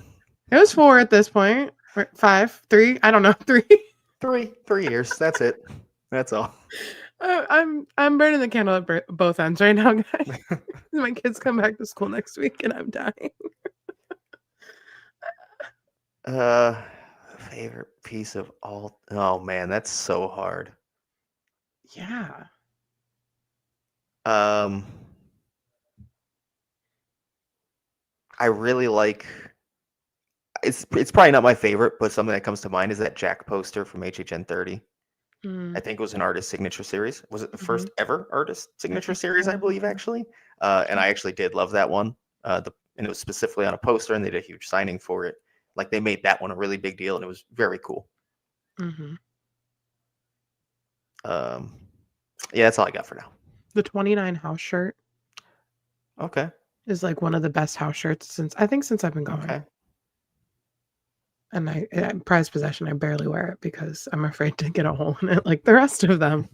It was 4 at this point. Or 5, 3, I don't know, 3. 3 years. That's it. That's all. I'm burning the candle at both ends right now, guys. My kids come back to school next week and I'm dying. Favorite piece of all. Oh man, that's so hard. Yeah. I really like. It's probably not my favorite, but something that comes to mind is that Jack poster from HHN 30. I think it was an artist signature series. Was it the first ever artist signature series? I believe actually. And I actually did love that one. And it was specifically on a poster, and they did a huge signing for it. Like they made that one a really big deal, and it was very cool. Yeah, that's all I got for now. The 29 house shirt. Okay. Is like one of the best house shirts since I've been going. Okay. And I prized possession. I barely wear it because I'm afraid to get a hole in it like the rest of them.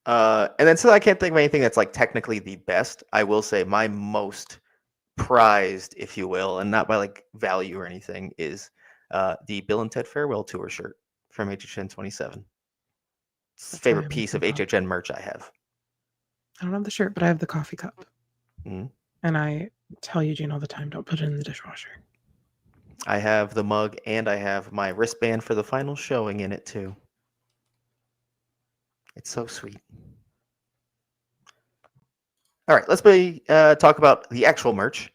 And then so I can't think of anything that's like technically the best. I will say my most prized, if you will, and not by like value or anything, is the Bill and Ted Farewell Tour shirt from HHN 27. It's the favorite piece of HHN merch I have. I don't have the shirt, but I have the coffee cup. And I tell Eugene all the time, don't put it in the dishwasher. I have the mug, and I have my wristband for the final showing in it too. It's so sweet. All right, let's talk about the actual merch.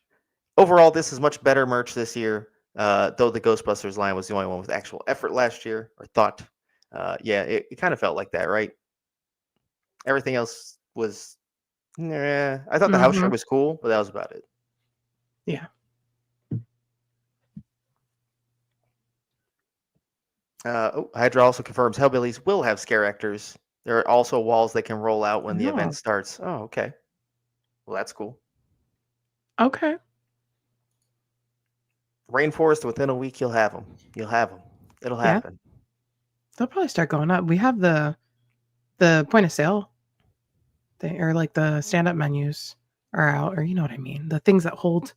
Overall, this is much better merch this year, though the Ghostbusters line was the only one with actual effort last year, or thought. Yeah, it kind of felt like that, right? Everything else was, I thought the house shirt was cool, but that was about it. Yeah. Hydra also confirms Hellbillies will have scare actors. There are also walls that can roll out when the event starts. Oh, okay. Well, that's cool. Okay. Rainforest, within a week, you'll have them. You'll have them. It'll happen. They'll probably start going up. We have the point of sale thing, or like the stand-up menus are out, or you know what I mean. The things that hold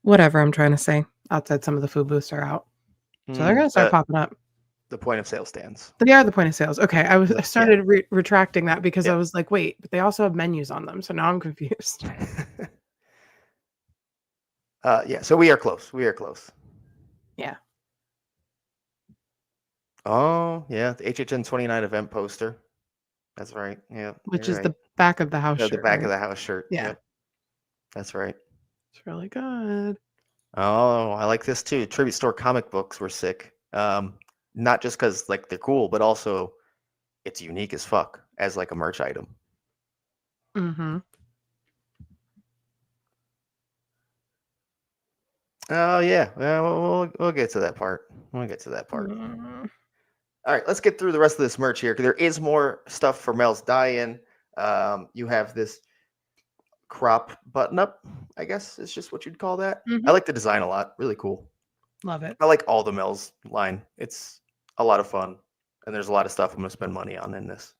whatever I'm trying to say outside some of the food booths are out. So they're gonna start popping up. The point of sale stands. They are the point of sales. Okay, I started retracting that because I was like, wait, but they also have menus on them. So now I'm confused. Yeah, so we are close. We are close. Yeah. Oh, yeah, the HHN 29 event poster. That's right. Yeah. Which is the back of the house shirt. The back of the house shirt. Yeah. Yep. That's right. It's really good. Oh, I like this too. Tribute store comic books were sick. Not just because like they're cool, but also it's unique as fuck as like a merch item. Mm-hmm. Oh yeah, we'll get to that part. We'll get to that part. All right, let's get through the rest of this merch here. 'Cause there is more stuff for Mel's die-in. You have this crop button-up, I guess is just what you'd call that. I like the design a lot. Really cool. Love it. I like all the Mel's line. It's a lot of fun, and there's a lot of stuff I'm gonna spend money on in this.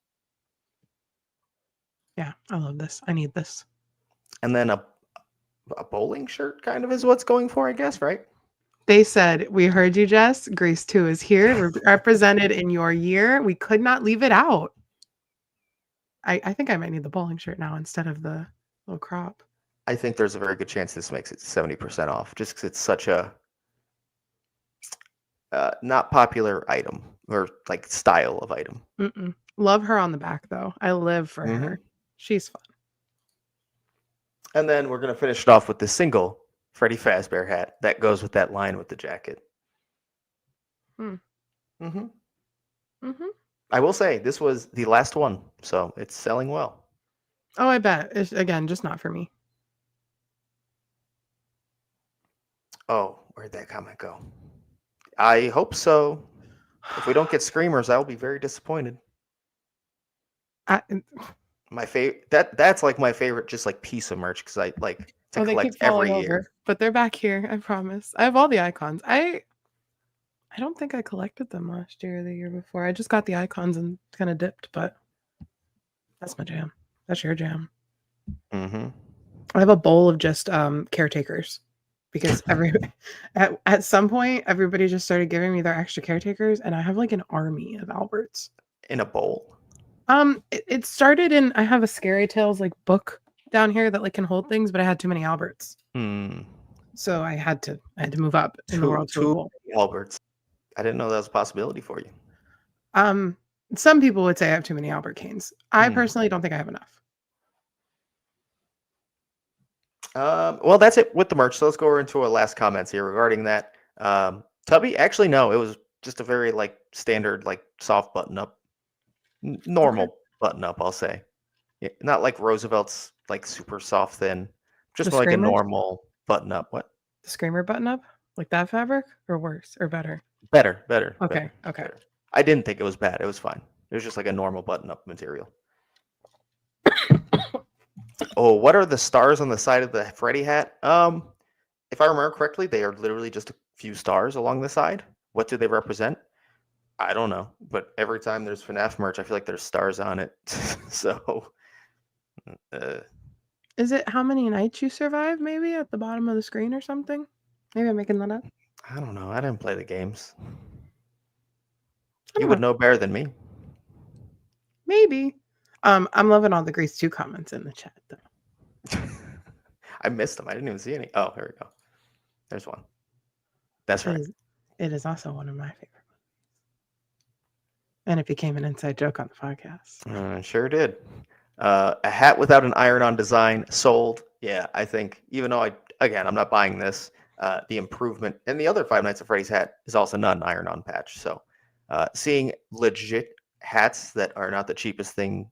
Yeah, I love this. I need this. And then a bowling shirt kind of is what's going for, I guess, right? They said, "We heard you, Jess. Grease 2 is here, represented in your year. We could not leave it out." I think I might need the bowling shirt now instead of the little crop. I think there's a very good chance this makes it 70% off, just because it's such a not popular item or like style of item. Love her on the back though. I live for her. She's fun. And then we're gonna finish it off with the single Freddy Fazbear hat that goes with that line with the jacket. I will say this was the last one, so it's selling well. Oh, I bet. It's, again, just not for me. Oh, where'd that comment go? I hope so. If we don't get screamers, I'll be very disappointed. My favorite that's like my favorite just like piece of merch because I like to they collect keep falling every over, year. but they're back here. I promise. I have all the icons. I don't think I collected them last year or the year before. I just got the icons and kind of dipped, but that's my jam. That's your jam. I have a bowl of just caretakers because at some point everybody just started giving me their extra caretakers, and I have like an army of Alberts in a bowl. It started in I have a Scary Tales like book down here that like can hold things, but I had too many Alberts. So I had to move up in the world to a bowl. Alberts. I didn't know that was a possibility for you. Some people would say I have too many Albert Canes. I personally don't think I have enough. Well, that's it with the merch. So let's go into our last comments here regarding that. Tubby, actually, no, it was just a very like standard, like soft button up, normal button up, I'll say. Yeah, not like Roosevelt's like super soft thin, just like a normal button up. What? The Screamer button up? Like that fabric or worse or better? Better. Okay. Better. I didn't think it was bad. It was fine. It was just like a normal button up material. Oh, what are the stars on the side of the Freddy hat? If I remember correctly, they are literally just a few stars along the side. What do they represent? I don't know. But every time there's FNAF merch, I feel like there's stars on it. So, is it how many nights you survive? Maybe at the bottom of the screen or something. Maybe I'm making that up. I don't know. I didn't play the games. You would know better than me. Maybe. I'm loving all the Grease 2 comments in the chat though. I missed them. I didn't even see any. Oh, here we go. There's one. That's right. It is also one of my favorite ones. And it became an inside joke on the podcast. Sure did. A hat without an iron-on design sold. Yeah, I think even though I'm not buying this. The improvement and the other Five Nights at Freddy's hat is also not an iron-on patch. So, seeing legit hats that are not the cheapest thing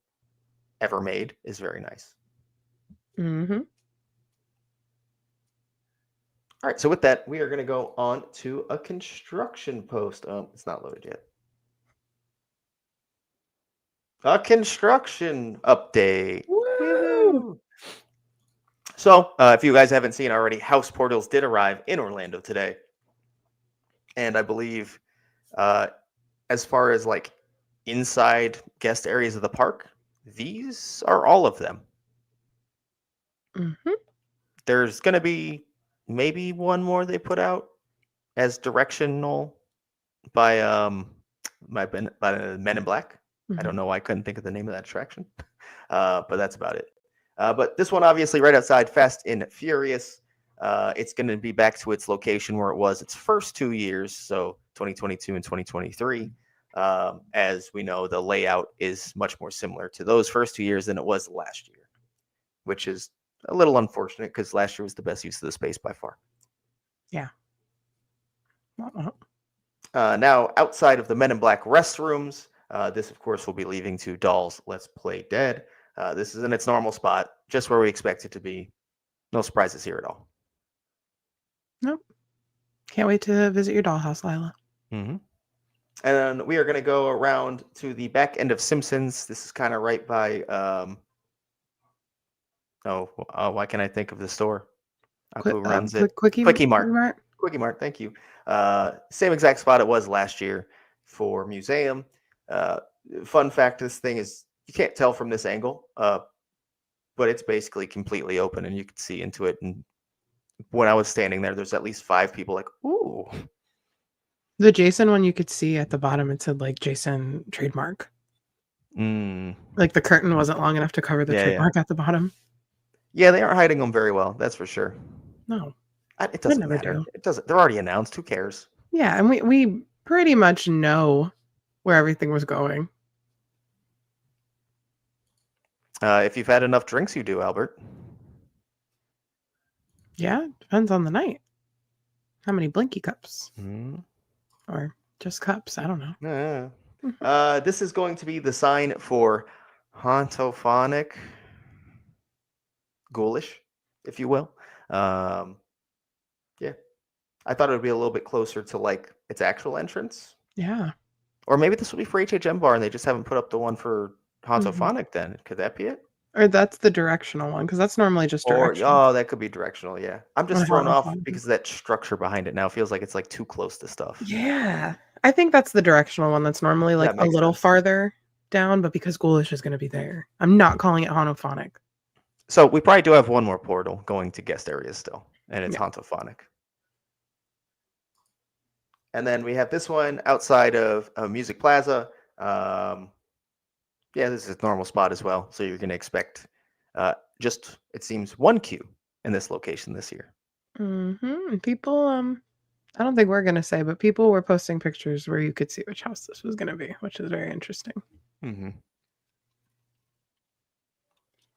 ever made is very nice. All right, so with that, we are going to go on to a construction post. It's not loaded yet. A construction update. Woo! So, if you guys haven't seen already, House Portals did arrive in Orlando today. And I believe as far as like inside guest areas of the park, these are all of them. There's going to be maybe one more they put out as directional by the Men in Black. I don't know why I couldn't think of the name of that attraction, but that's about it. But this one, obviously, right outside Fast and Furious. It's going to be back to its location where it was its first 2 years, so 2022 and 2023. As we know, the layout is much more similar to those first 2 years than it was last year, which is a little unfortunate because last year was the best use of the space by far. Yeah. Uh-uh. Now, outside of the Men in Black restrooms, this, of course, will be leaving to Dolls Let's Play Dead. This is in its normal spot, just where we expect it to be. No surprises here at all. Nope. Can't wait to visit your dollhouse, Lila. Mm-hmm. And then we are going to go around to the back end of Simpsons. This is kind of right by, why can't I think of the store? Who runs it? Quickie Mart. Quickie Mart, thank you. Same exact spot it was last year for Museum. Fun fact, this thing is, you can't tell from this angle, but it's basically completely open and you can see into it. And when I was standing there, there's at least 5 people like, ooh. The Jason one you could see at the bottom, it said like Jason trademark. Like the curtain wasn't long enough to cover the trademark at the bottom. Yeah, they aren't hiding them very well, that's for sure. No. It doesn't matter. It doesn't. They're already announced. Who cares? Yeah, and we pretty much know where everything was going. If you've had enough drinks, you do, Albert. Yeah, depends on the night. How many blinky cups? Or just cups? I don't know. This is going to be the sign for Hauntofonic, ghoulish, if you will. Yeah, I thought it would be a little bit closer to like its actual entrance. Yeah. Or maybe this will be for HHN Bar and they just haven't put up the one for Hauntofonic then. Could that be it? Or that's the directional one, because that's normally just directional. Oh, that could be directional, yeah. I'm just thrown off because of that structure behind it now. It feels like it's like too close to stuff. Yeah. I think that's the directional one that's normally like a little farther down, but because ghoulish is going to be there. I'm not calling it Hauntofonic. So we probably do have one more portal going to guest areas still, and it's Hauntofonic. And then we have this one outside of Music Plaza. Yeah, this is a normal spot as well. So you're going to expect just, it seems, 1 queue in this location this year. And people, I don't think we're going to say, but people were posting pictures where you could see which house this was going to be, which is very interesting. And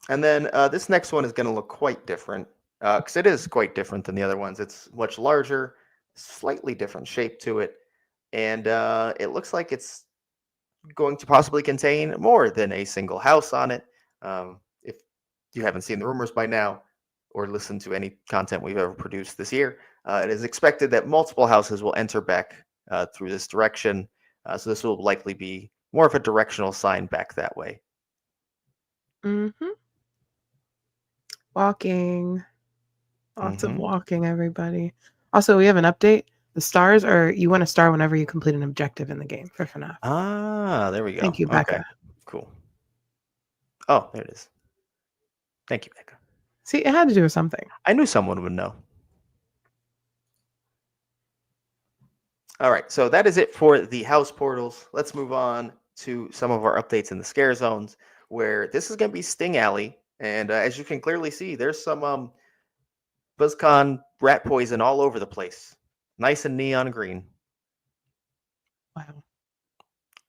then this next one is going to look quite different because it is quite different than the other ones. It's much larger, slightly different shape to it. And it looks like it's going to possibly contain more than a single house on it. If you haven't seen the rumors by now or listened to any content we've ever produced this year, it is expected that multiple houses will enter back through this direction. So this will likely be more of a directional sign back that way. Walking. Lots of walking, everybody. Also, we have an update. The stars are, you win a star whenever you complete an objective in the game for FNAF. Ah, there we go. Thank you, Becca. Okay, cool. Oh, there it is. Thank you, Becca. See, it had to do with something. I knew someone would know. All right, so that is it for the house portals. Let's move on to some of our updates in the scare zones, where this is going to be Sting Alley. And as you can clearly see, there's some BuzzCon rat poison all over the place. Nice and neon green. Wow.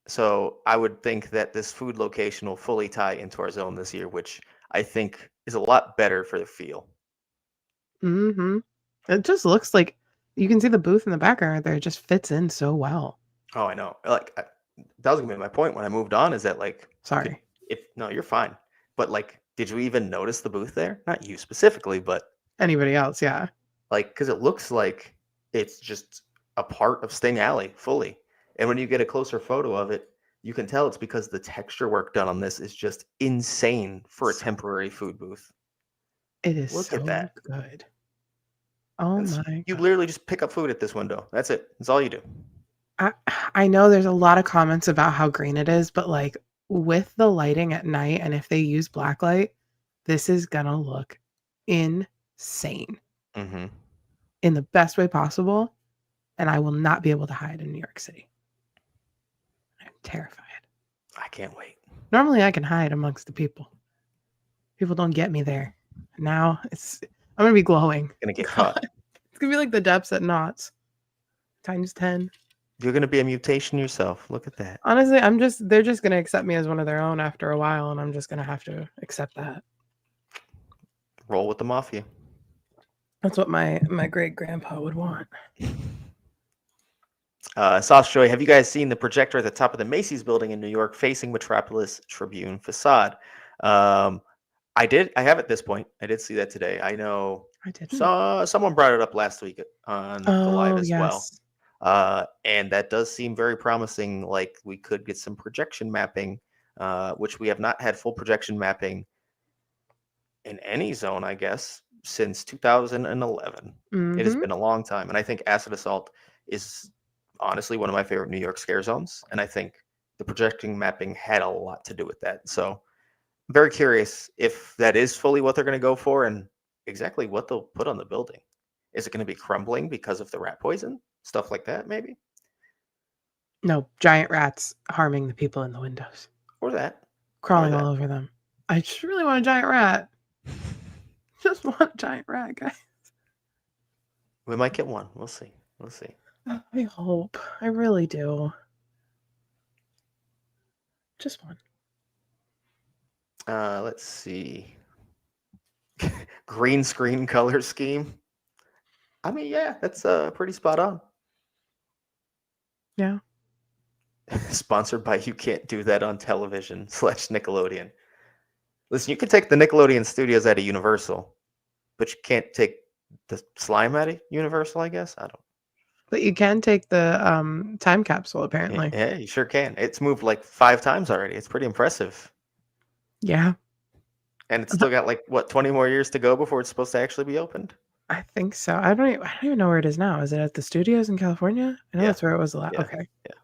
So I would think that this food location will fully tie into our zone this year, which I think is a lot better for the feel. It just looks like you can see the booth in the background there. It just fits in so well. Oh, I know. Like that was gonna be my point when I moved on. Is that like? Sorry. No, you're fine. But like, did you even notice the booth there? Not you specifically, but anybody else, yeah. Like, because it looks like it's just a part of Sting Alley fully. And when you get a closer photo of it, you can tell it's because the texture work done on this is just insane for a temporary food booth. It is Look at that. Good. Oh my God. You literally just pick up food at this window. That's it. That's all you do. I know there's a lot of comments about how green it is, but like with the lighting at night and if they use black light, this is gonna look insane in the best way possible, and I will not be able to hide in New York City. I'm terrified. I can't wait. Normally I can hide amongst the people. People don't get me there. Now I'm gonna be glowing. Gonna get caught. It's gonna be like the depths at Knott's times 10. You're gonna be a mutation yourself. Look at that. Honestly, they're just gonna accept me as one of their own after a while, and I'm just gonna have to accept that. Roll with the mafia. That's what my great grandpa would want. Sauce Joy, have you guys seen the projector at the top of the Macy's building in New York facing Metropolis Tribune facade? I did. I have at this point. I did see that today. I know I didn't. someone brought it up last week on the live Oh as well. yes. And that does seem very promising. Like we could get some projection mapping, which we have not had full projection mapping in any zone, I guess, since 2011. It has Mm-hmm. been a long time. And I think Acid Assault is honestly one of my favorite New York scare zones. And I think the projecting mapping had a lot to do with that. So I'm very curious if that is fully what they're going to go for and exactly what they'll put on the building. Is it going to be crumbling because of the rat poison? Stuff like that, maybe? No, giant rats harming the people in the windows, Or that. crawling that. all over them. I just really want a giant rat. Just want a giant rat, guys. We might get one. We'll see. We'll see. I hope. I really do. Just one. Let's see. Green screen color scheme. I mean, yeah, that's pretty spot on. Yeah. Sponsored by You Can't Do That on Television / Nickelodeon. Listen, you can take the Nickelodeon studios out of Universal, but you can't take the slime out of Universal, I guess. I don't. But you can take the time capsule, apparently. Yeah, you sure can. It's moved like 5 times already. It's pretty impressive. Yeah. And it's still got like what 20 more years to go before it's supposed to actually be opened. I think so. I don't even know where it is now. Is it at the studios in California? I know that's where it was the last. Yeah. Okay. Yeah.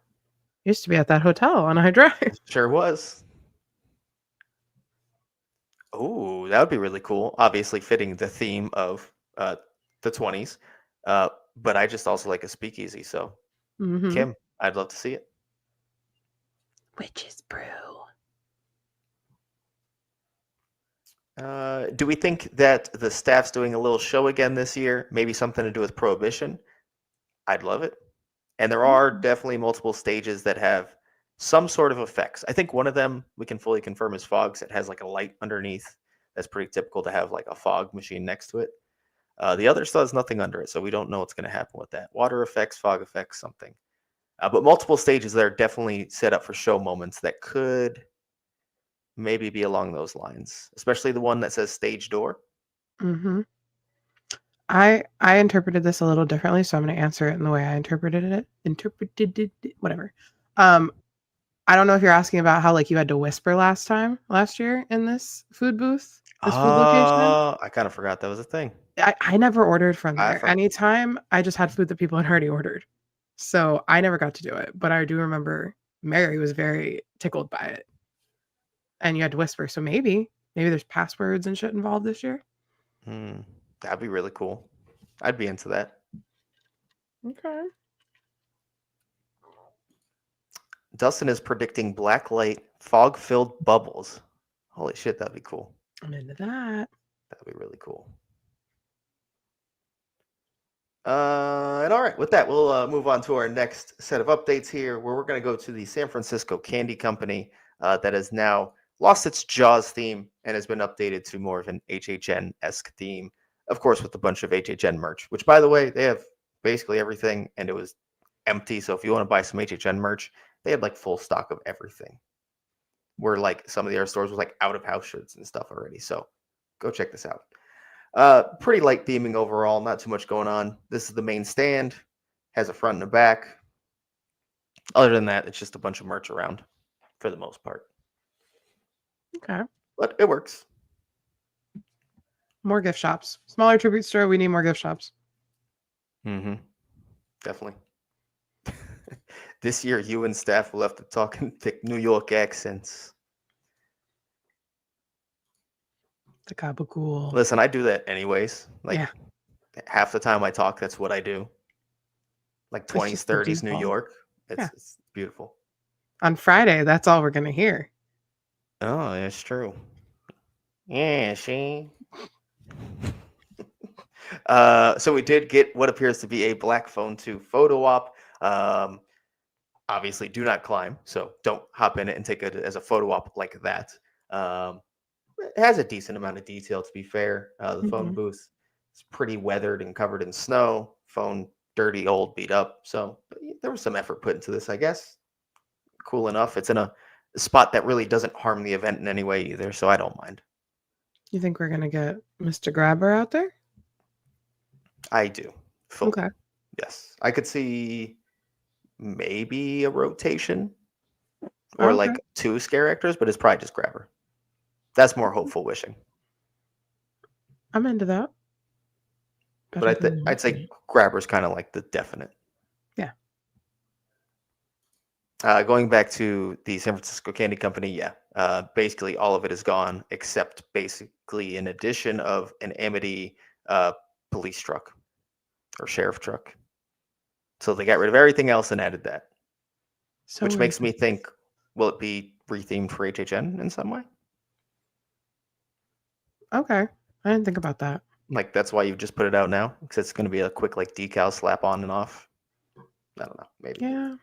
Used to be at that hotel on High Drive. It sure was. Oh, that would be really cool. Obviously fitting the theme of the 20s. But I just also like a speakeasy. So, Mm-hmm. Kim, I'd love to see it. Witch's Brew. Do we think that the staff's doing a little show again this year? Maybe something to do with Prohibition? I'd love it. And there are definitely multiple stages that have some sort of effects. I think one of them we can fully confirm is fogs. It has like a light underneath. That's pretty typical to have like a fog machine next to it. The other still has nothing under it, so we don't know what's going to happen with that. Water effects, fog effects, something. But multiple stages that are definitely set up for show moments that could maybe be along those lines, especially the one that says stage door. Mm-hmm. I interpreted this a little differently, so I'm going to answer it in the way I interpreted it. Whatever. I don't know if you're asking about how like you had to whisper last year in this food booth, this food location. I kind of forgot that was a thing. I never ordered from there. Anytime I just had food that people had already ordered. So I never got to do it. But I do remember Mary was very tickled by it. And you had to whisper. So maybe there's passwords and shit involved this year. That'd be really cool. I'd be into that. Okay. Dustin is predicting blacklight, fog-filled bubbles. Holy shit, that'd be cool. I'm into that. That'd be really cool. And all right, with that, we'll move on to our next set of updates here, where we're going to go to the San Francisco Candy Company that has now lost its Jaws theme and has been updated to more of an HHN-esque theme, of course, with a bunch of HHN merch, which, by the way, they have basically everything, and it was empty. So if you want to buy some HHN merch, they had like full stock of everything. Where like some of the other stores was like out of house shirts and stuff already. So go check this out. Pretty light theming overall, not too much going on. This is the main stand, has a front and a back. Other than that, it's just a bunch of merch around for the most part. Okay. But it works. More gift shops. Smaller tribute store. We need more gift shops. Mm-hmm. Definitely. This year, you and staff will have to talk in thick New York accents. The gabagool. Listen, I do that anyways. Like yeah. half the time I talk, that's what I do. Like 20s, 30s New York. It's beautiful. On Friday, that's all we're going to hear. Oh, that's true. Yeah, see? So we did get what appears to be a Black Phone 2 photo op. Obviously, do not climb, so don't hop in it and take it as a photo op like that. It has a decent amount of detail, to be fair. The phone booth It's pretty weathered and covered in snow. Phone dirty, old, beat up. So there was some effort put into this, I guess. Cool enough. It's in a spot that really doesn't harm the event in any way either, so I don't mind. You think we're gonna get Mr. Grabber out there? I do. Fully. Okay. Yes. I could see maybe a rotation or Okay. like 2 scare actors, but it's probably just Grabber. That's more hopeful wishing. I'm into that. But I'd say Grabber's kind of like the definite. Yeah. Going back to the San Francisco Candy Company, yeah. Basically, all of it is gone, except basically an addition of an Amity police truck or sheriff truck. So they got rid of everything else and added that, So which makes me ridiculous. think, will it be rethemed for HHN in some way? Okay. I didn't think about that. Like that's why you just put it out now, because it's going to be a quick like decal slap on and off. I don't know, maybe. Yeah.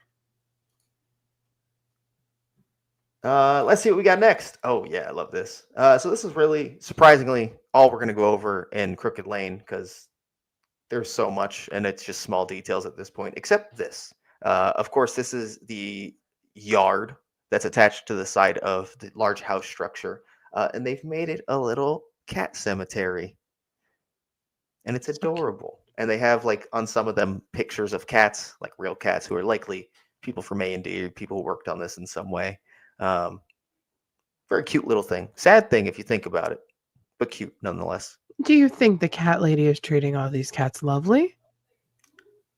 Let's see what we got next. Oh yeah, I love this. So this is really surprisingly all we're going to go over in Crooked Lane because there's so much and it's just small details at this point, except this. Of course, this is the yard that's attached to the side of the large house structure, and they've made it a little cat cemetery, and it's So cute. adorable. And they have like on some of them pictures of cats, like real cats, who are likely people from A&D, people who worked on this in some way. Very cute little thing. Sad thing if you think about it, but cute nonetheless. Do you think the cat lady is treating all these cats lovely?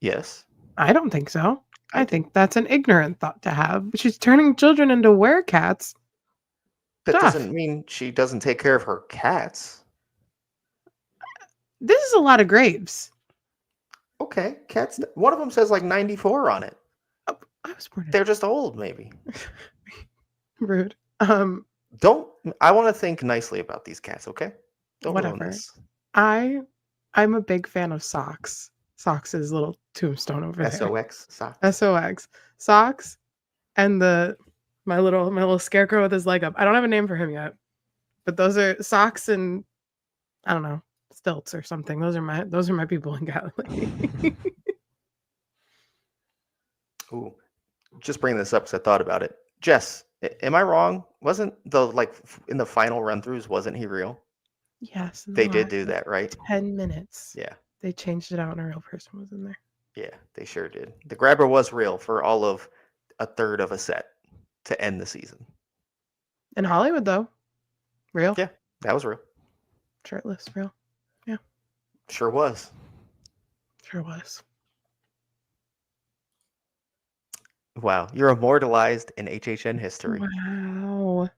Yes, I don't think so. I I do. think that's an ignorant thought to have. She's turning children into werecats. That Stuff. doesn't mean she doesn't take care of her cats. This is a lot of graves. Okay, cats. One of them says like 94 on it. Oh, I was born in They're just old, maybe. rude. Don't. I want to think nicely about these cats. Okay. Don't ruin Whatever. this. I'm a big fan of Socks. Socks is little tombstone over there. SOX socks. SOX. Socks and my little scarecrow with his leg up. I don't have a name for him yet. But those are Socks and I don't know, Stilts or something. Those are my people in Galilee. Ooh, just bring this up because I thought about it. Jess, am I wrong? Wasn't the in the final run throughs? Wasn't he real? Yes, in the They did last, do that, right? 10 minutes. Yeah. They changed it out and a real person was in there. Yeah, they sure did. The grabber was real for all of a third of a set to end the season. In Hollywood though. Real? Yeah, that was real. Shirtless, real. Yeah. Sure was. Sure was. Wow, you're immortalized in HHN history. Wow.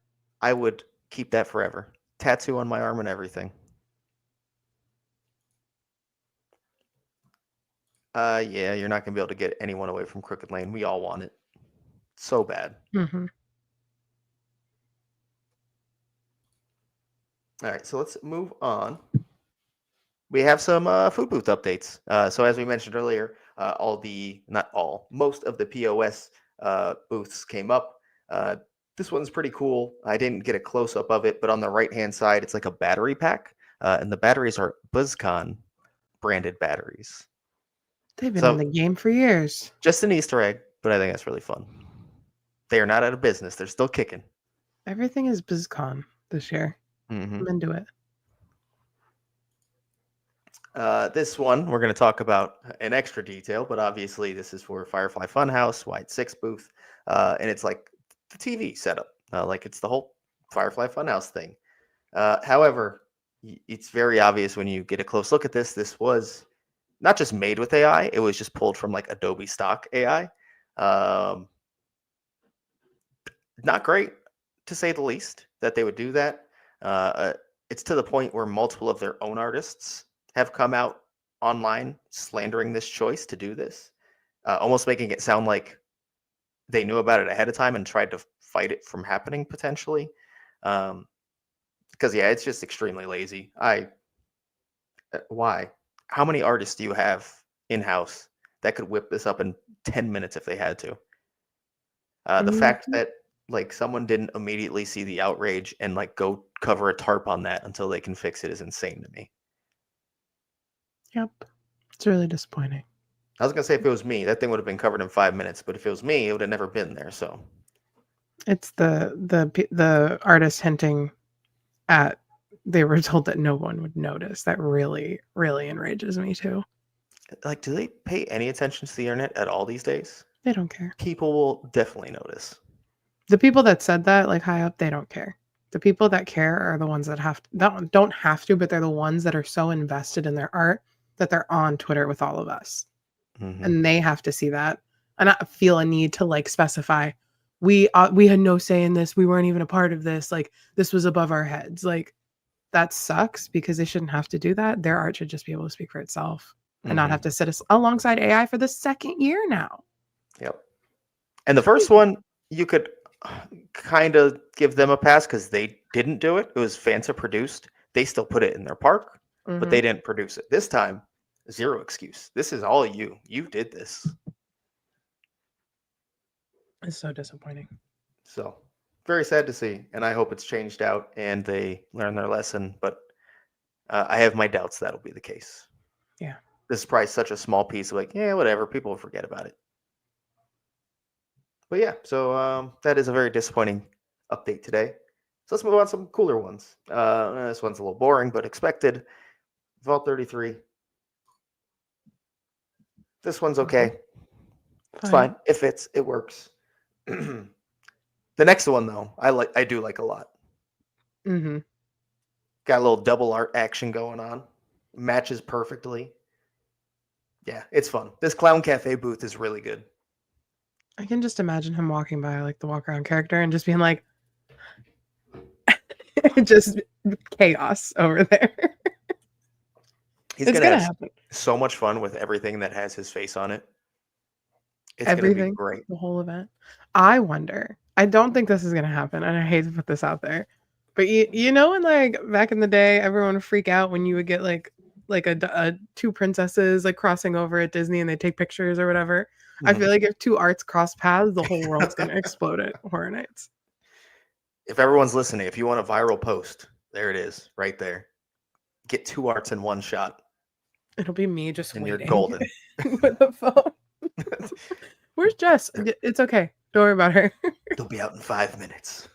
I would keep that forever. Tattoo on my arm and everything. Yeah, you're not gonna be able to get anyone away from Crooked Lane. We all want it so bad. Mm-hmm. All right, so let's move on. We have some food booth updates. So as we mentioned earlier, most of the POS booths came up. This one's pretty cool. I didn't get a close up of it, but on the right-hand side, it's like a battery pack, and the batteries are BuzzCon branded batteries. They've been So- in the game for years. Just an Easter egg, but I think that's really fun. They are not out of business. They're still kicking. Everything is BuzzCon this year. Mhm. I'm into it. This one we're going to talk about in extra detail, but obviously this is for Firefly Funhouse, White 6 booth, and it's like the TV setup, like it's the whole Firefly Funhouse thing. However, it's very obvious when you get a close look at this. This was not just made with AI; it was just pulled from like Adobe stock AI. Not great, to say the least, that they would do that. It's to the point where multiple of their own artists have come out online slandering this choice to do this, almost making it sound like they knew about it ahead of time and tried to fight it from happening potentially. Because yeah, it's just extremely lazy. Why? How many artists do you have in-house that could whip this up in 10 minutes if they had to? The fact that like someone didn't immediately see the outrage and like go cover a tarp on that until they can fix it is insane to me. Yep. It's really disappointing. I was gonna say if it was me, that thing would have been covered in 5 minutes. But if it was me, it would have never been there. So It's the artist hinting at they were told that no one would notice. That really, really enrages me too. like, do they pay any attention to the internet at all these days? They don't care. People will definitely notice. The people that said that, like high up, they don't care. The people that care are the ones that don't have to, but they're the ones that are so invested in their art that they're on Twitter with all of us. Mhm. And they have to see that and not feel a need to like specify we had no say in this, we weren't even a part of this, like this was above our heads. Like that sucks because they shouldn't have to do that. Their art should just be able to speak for itself and not have to sit us alongside AI for the second year now. Yep. And the first one, you could kind of give them a pass because they didn't do it. It was Fanta produced. They still put it in their park, but they didn't produce it. This time, zero excuse. This is all you. You did this. It's so disappointing. So very sad to see. And I hope it's changed out and they learn their lesson. But I have my doubts that'll be the case. Yeah. This is probably such a small piece of like, yeah, whatever. People will forget about it. But yeah, so that is a very disappointing update today. So let's move on to some cooler ones. This one's a little boring, but expected. Vault 33. This one's okay. It's fine. It fits. It works. The next one, though, I do like a lot. Mm-hmm. Got a little double art action going on. Matches perfectly. Yeah, it's fun. This Clown Cafe booth is really good. I can just imagine him walking by like the walk around character and just being like, just chaos over there. He's gonna have so much fun with everything that has his face on it. It's gonna be great. The whole event. I wonder. I don't think this is gonna happen, and I hate to put this out there, but you know, when like back in the day, everyone would freak out when you would get like a two princesses like crossing over at Disney and they take pictures or whatever. I feel like if two arts cross paths, the whole world's gonna explode at Horror Nights. If everyone's listening, if you want a viral post, there it is, right there. Get two arts in one shot. It'll be me just and waiting. You're golden. With the phone. Where's Jess? It's okay. Don't worry about her. They'll be out in 5 minutes.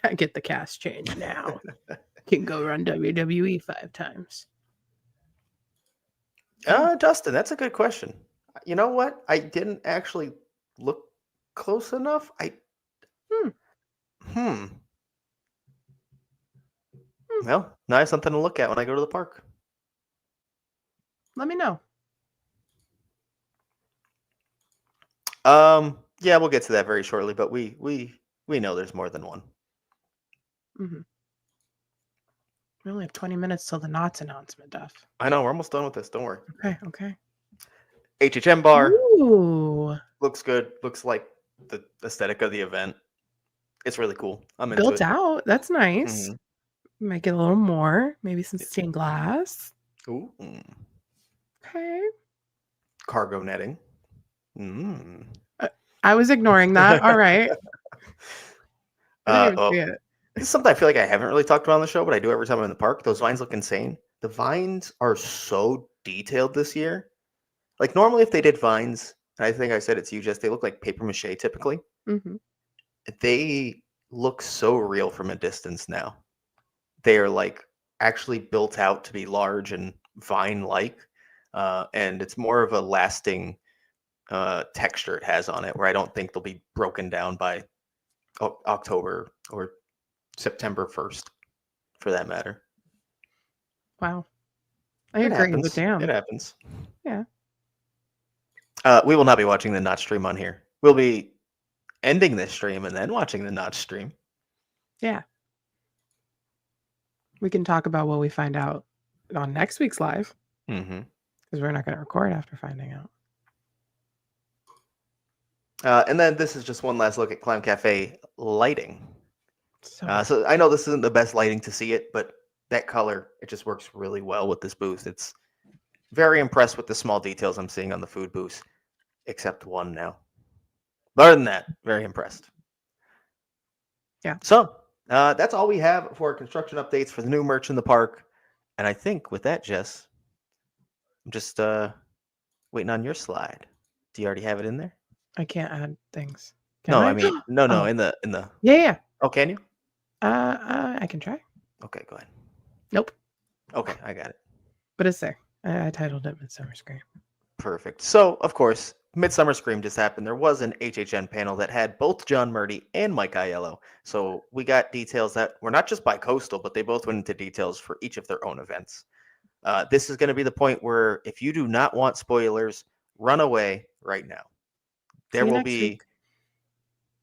I get the cast change now. Can go run WWE 5 times. Dustin, that's a good question. You know what? I didn't actually look close enough. Well, now I have something to look at when I go to the park. Let me know. Yeah, we'll get to that very shortly, but we know there's more than one. Mm-hmm. We only have 20 minutes till the Knots announcement, Duff. I know, we're almost done with this. Don't worry. Okay. HHN bar. Ooh. Looks good. Looks like the aesthetic of the event. It's really cool. I'm into Built it. out. That's nice. Might get a little more. Maybe some stained glass. Ooh. Okay. Cargo netting. I was ignoring that. All right. This is something I feel like I haven't really talked about on the show, but I do every time I'm in the park. Those vines look insane. The vines are so detailed this year. Like normally if they did vines, I think I said it to you, Jess, they look like paper mache typically. They look so real from a distance now. They are like actually built out to be large and vine-like. And it's more of a lasting texture it has on it, where I don't think they'll be broken down by October or September 1st, for that matter. Wow. I agree, but damn. It happens. Yeah. We will not be watching the Notch stream on here. We'll be ending this stream and then watching the Notch stream. Yeah. We can talk about what we find out on next week's live. Because we're not going to record after finding out. And then this is just one last look at Clown Cafe lighting. So I know this isn't the best lighting to see it, but that color, it just works really well with this booth. It's very impressed with the small details I'm seeing on the food booth, except one now. But other than that, very impressed. Yeah. So that's all we have for construction updates for the new merch in the park. And I think with that, Jess, I'm just waiting on your slide. Do you already have it in there? I can't add things. Can No, I? I mean, no, Oh, in the yeah. Oh, can you? I can try. Okay, go ahead. Nope, Okay, I got it. but it's there. I titled it Midsummer Scream. Perfect. So, of course, Midsummer Scream just happened. There was an HHN panel that had both John Murdy and Mike Aiello. So we got details that were not just bi-coastal, but they both went into details for each of their own events. This is going to be the point where if you do not want spoilers, run away right now. See There you will next be week.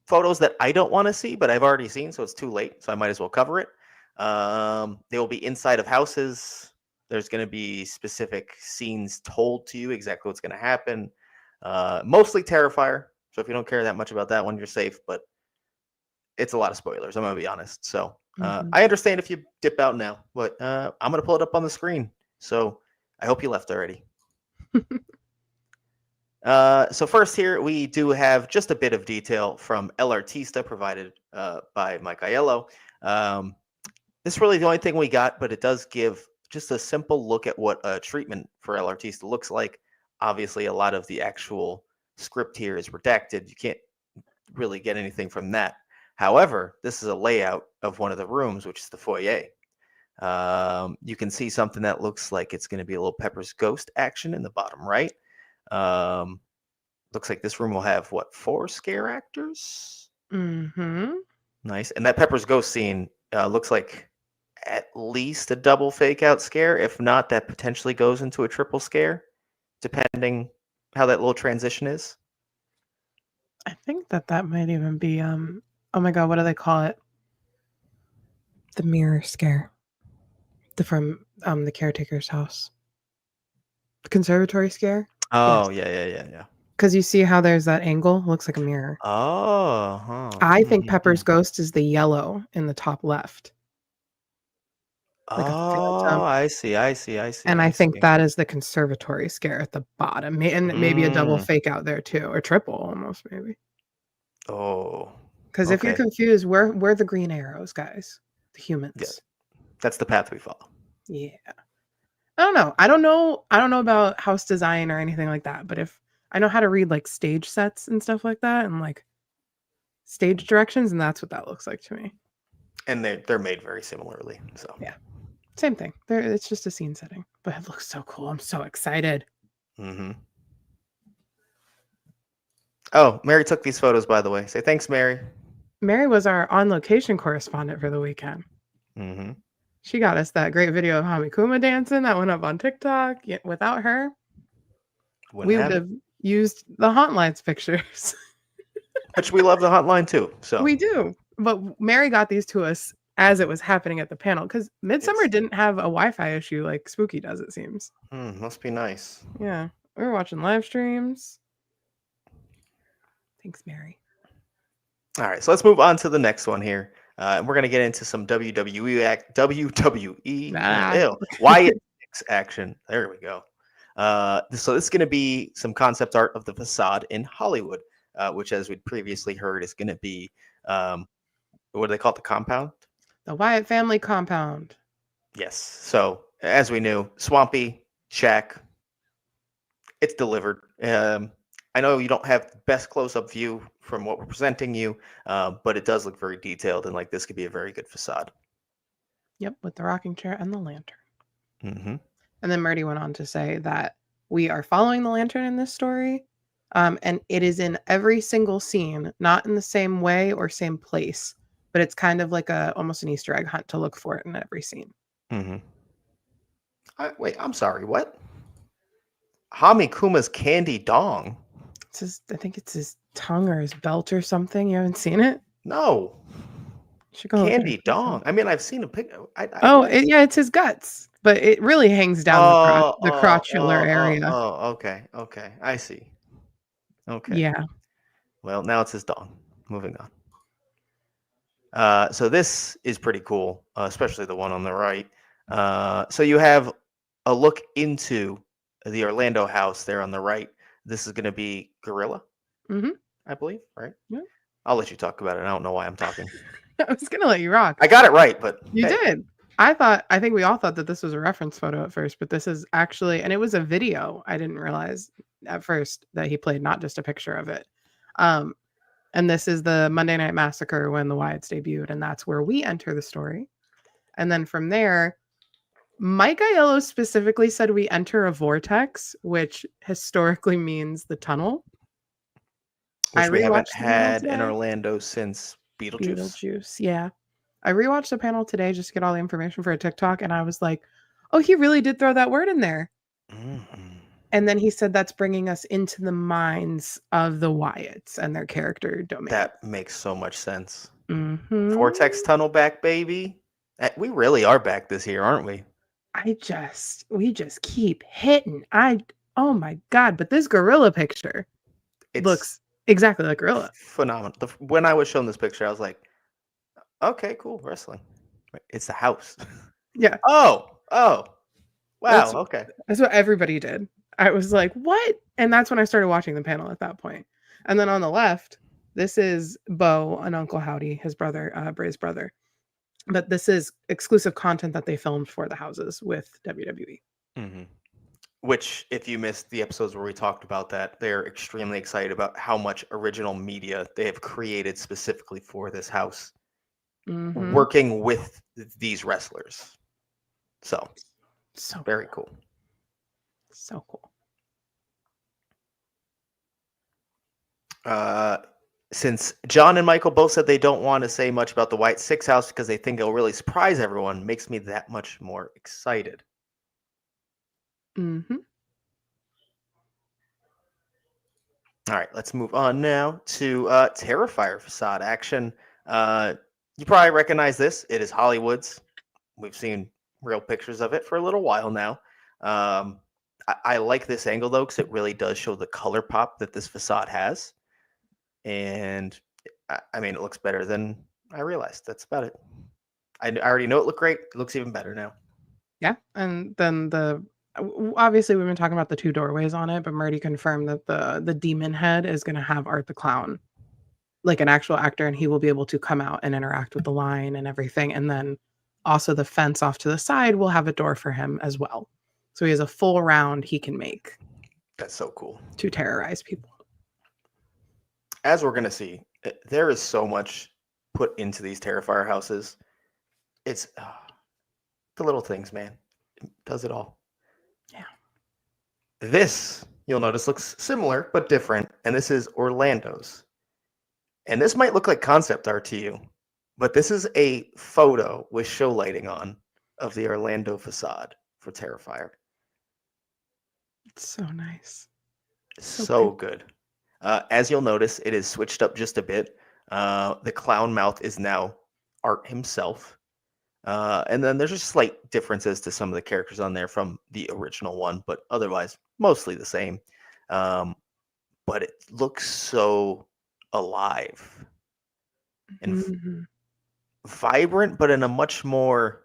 photos that I don't want to see, but I've already seen, so it's too late. So I might as well cover it. They will be inside of houses. There's going to be specific scenes told to you exactly what's going to happen. Mostly Terrifier. So if you don't care that much about that one, you're safe. But it's a lot of spoilers. I'm going to be honest. So I understand if you dip out now, but I'm going to pull it up on the screen. So I hope you left already. So first here, we do have just a bit of detail from El Artista provided by Mike Aiello. This is really the only thing we got, but it does give just a simple look at what a treatment for El Artista looks like. Obviously, a lot of the actual script here is redacted. You can't really get anything from that. However, this is a layout of one of the rooms, which is the foyer. You can see something that looks like it's going to be a little Pepper's Ghost action in the bottom right. Looks like this room will have, what, 4 scare actors? Mm-hmm. Nice. And that Pepper's Ghost scene looks like at least a double fake out scare. If not, that potentially goes into a triple scare, depending how that little transition is. I think that might even be oh my god, what do they call it? The mirror scare. From the caretaker's house. The conservatory scare? Oh, yeah. Because you see how there's that angle? Looks like a mirror. Oh, huh. I think Pepper's Ghost is the yellow in the top left. Like a phantom. I see. And I think that is the conservatory scare at the bottom. And maybe a double fake out there too. Or triple almost, maybe. Oh. Because if you're confused, we're the green arrows, guys. The humans. Yeah. That's the path we follow. Yeah. I don't know. I don't know about house design or anything like that. But if I know how to read like stage sets and stuff like that and like stage directions, and that's what that looks like to me. And they're made very similarly. So yeah. Same thing. It's just a scene setting. But it looks so cool. I'm so excited. Mm-hmm. Oh, Mary took these photos, by the way. Say thanks, Mary. Mary was our on-location correspondent for the weekend. Mm-hmm. She got us that great video of Hamikuma dancing that went up on TikTok. Without her, we would have used the Hauntline's pictures. Which we love the hotline too. So we do. But Mary got these to us as it was happening at the panel because Midsummer didn't have a Wi-Fi issue like Spooky does, it seems. Must be nice. Yeah. We were watching live streams. Thanks, Mary. All right, so let's move on to the next one here. We're going to get into some WWE Wyatt action. There we go. So this is going to be some concept art of the facade in Hollywood, which, as we'd previously heard, is going to be, what do they call it, the compound? The Wyatt family compound. Yes. So, as we knew, swampy, shack, it's delivered. I know you don't have the best close-up view from what we're presenting you, but it does look very detailed, and like this could be a very good facade. Yep, with the rocking chair and the lantern. Mm-hmm. And then Murdy went on to say that we are following the lantern in this story, and it is in every single scene, not in the same way or same place, but it's kind of like almost an Easter egg hunt to look for it in every scene. Mm-hmm. Wait, I'm sorry, what? Hamikuma's candy dong? I think it's his tongue or his belt or something. You haven't seen it? No. You should go candy dong. I mean, I've seen a picture. It's his guts, but it really hangs down the crotchular area. Okay. I see. Okay. Yeah. Well, now it's his dong. Moving on. So this is pretty cool, especially the one on the right. So you have a look into the Orlando house there on the right. This is going to be Gorilla, I believe, right? Yeah. I'll let you talk about it. I don't know why I'm talking. I was going to let you rock. I got it right, but you did. I think we all thought that this was a reference photo at first, but this is actually, and it was a video. I didn't realize at first that he played, not just a picture of it. Um, and this is the Monday Night Massacre when the Wyatts debuted, and that's where we enter the story. And then from there, Mike Aiello specifically said we enter a vortex, which historically means the tunnel. Which I we haven't rewatched the panel had in today. Orlando since Beetlejuice. Beetlejuice, yeah. I rewatched the panel today just to get all the information for a TikTok, and I was like, oh, he really did throw that word in there. Mhm. And then he said that's bringing us into the minds of the Wyatts and their character domain. That makes so much sense. Mhm. Vortex tunnel back, baby. We really are back this year, aren't we? We just keep hitting. Oh my God, but this gorilla picture It's looks exactly like gorilla. phenomenal. When I was shown this picture, I was like, okay, cool, wrestling. It's the house. Yeah. Oh, wow, That's okay. That's what everybody did. I was like, what? And that's when I started watching the panel at that point. And then on the left, this is Bo and Uncle Howdy, his brother, Bray's brother. But this is exclusive content that they filmed for the houses with WWE. Mm-hmm. Which, if you missed the episodes where we talked about that, they're extremely excited about how much original media they have created specifically for this house, Mm-hmm. working with these wrestlers. So very cool. So cool. Since John and Michael both said they don't want to say much about the White Six house because they think it'll really surprise everyone, makes me that much more excited. Mm-hmm. All right, let's move on now to Terrifier facade action. You probably recognize this. It is Hollywood's. We've seen real pictures of it for a little while now. I like this angle, though, because it really does show the color pop that this facade has. And, I mean, it looks better than I realized. That's about it. I already know it looked great. It looks even better now. Yeah. And then obviously we've been talking about the two doorways on it, but Marty confirmed that the demon head is going to have Art the Clown, like an actual actor, and he will be able to come out and interact with the line and everything. And then also the fence off to the side will have a door for him as well. So he has a full round he can make. That's so cool. To terrorize people. As we're going to see, there is so much put into these Terrifier houses. It's the little things, man. It does it all. Yeah. This, you'll notice, looks similar but different, and this is Orlando's. And this might look like concept art to you, but this is a photo with show lighting on of the Orlando facade for Terrifier. It's so nice. So good. As you'll notice, it is switched up just a bit. The clown mouth is now Art himself. And then there's just slight differences to some of the characters on there from the original one, but otherwise mostly the same. But it looks so alive and vibrant, but in a much more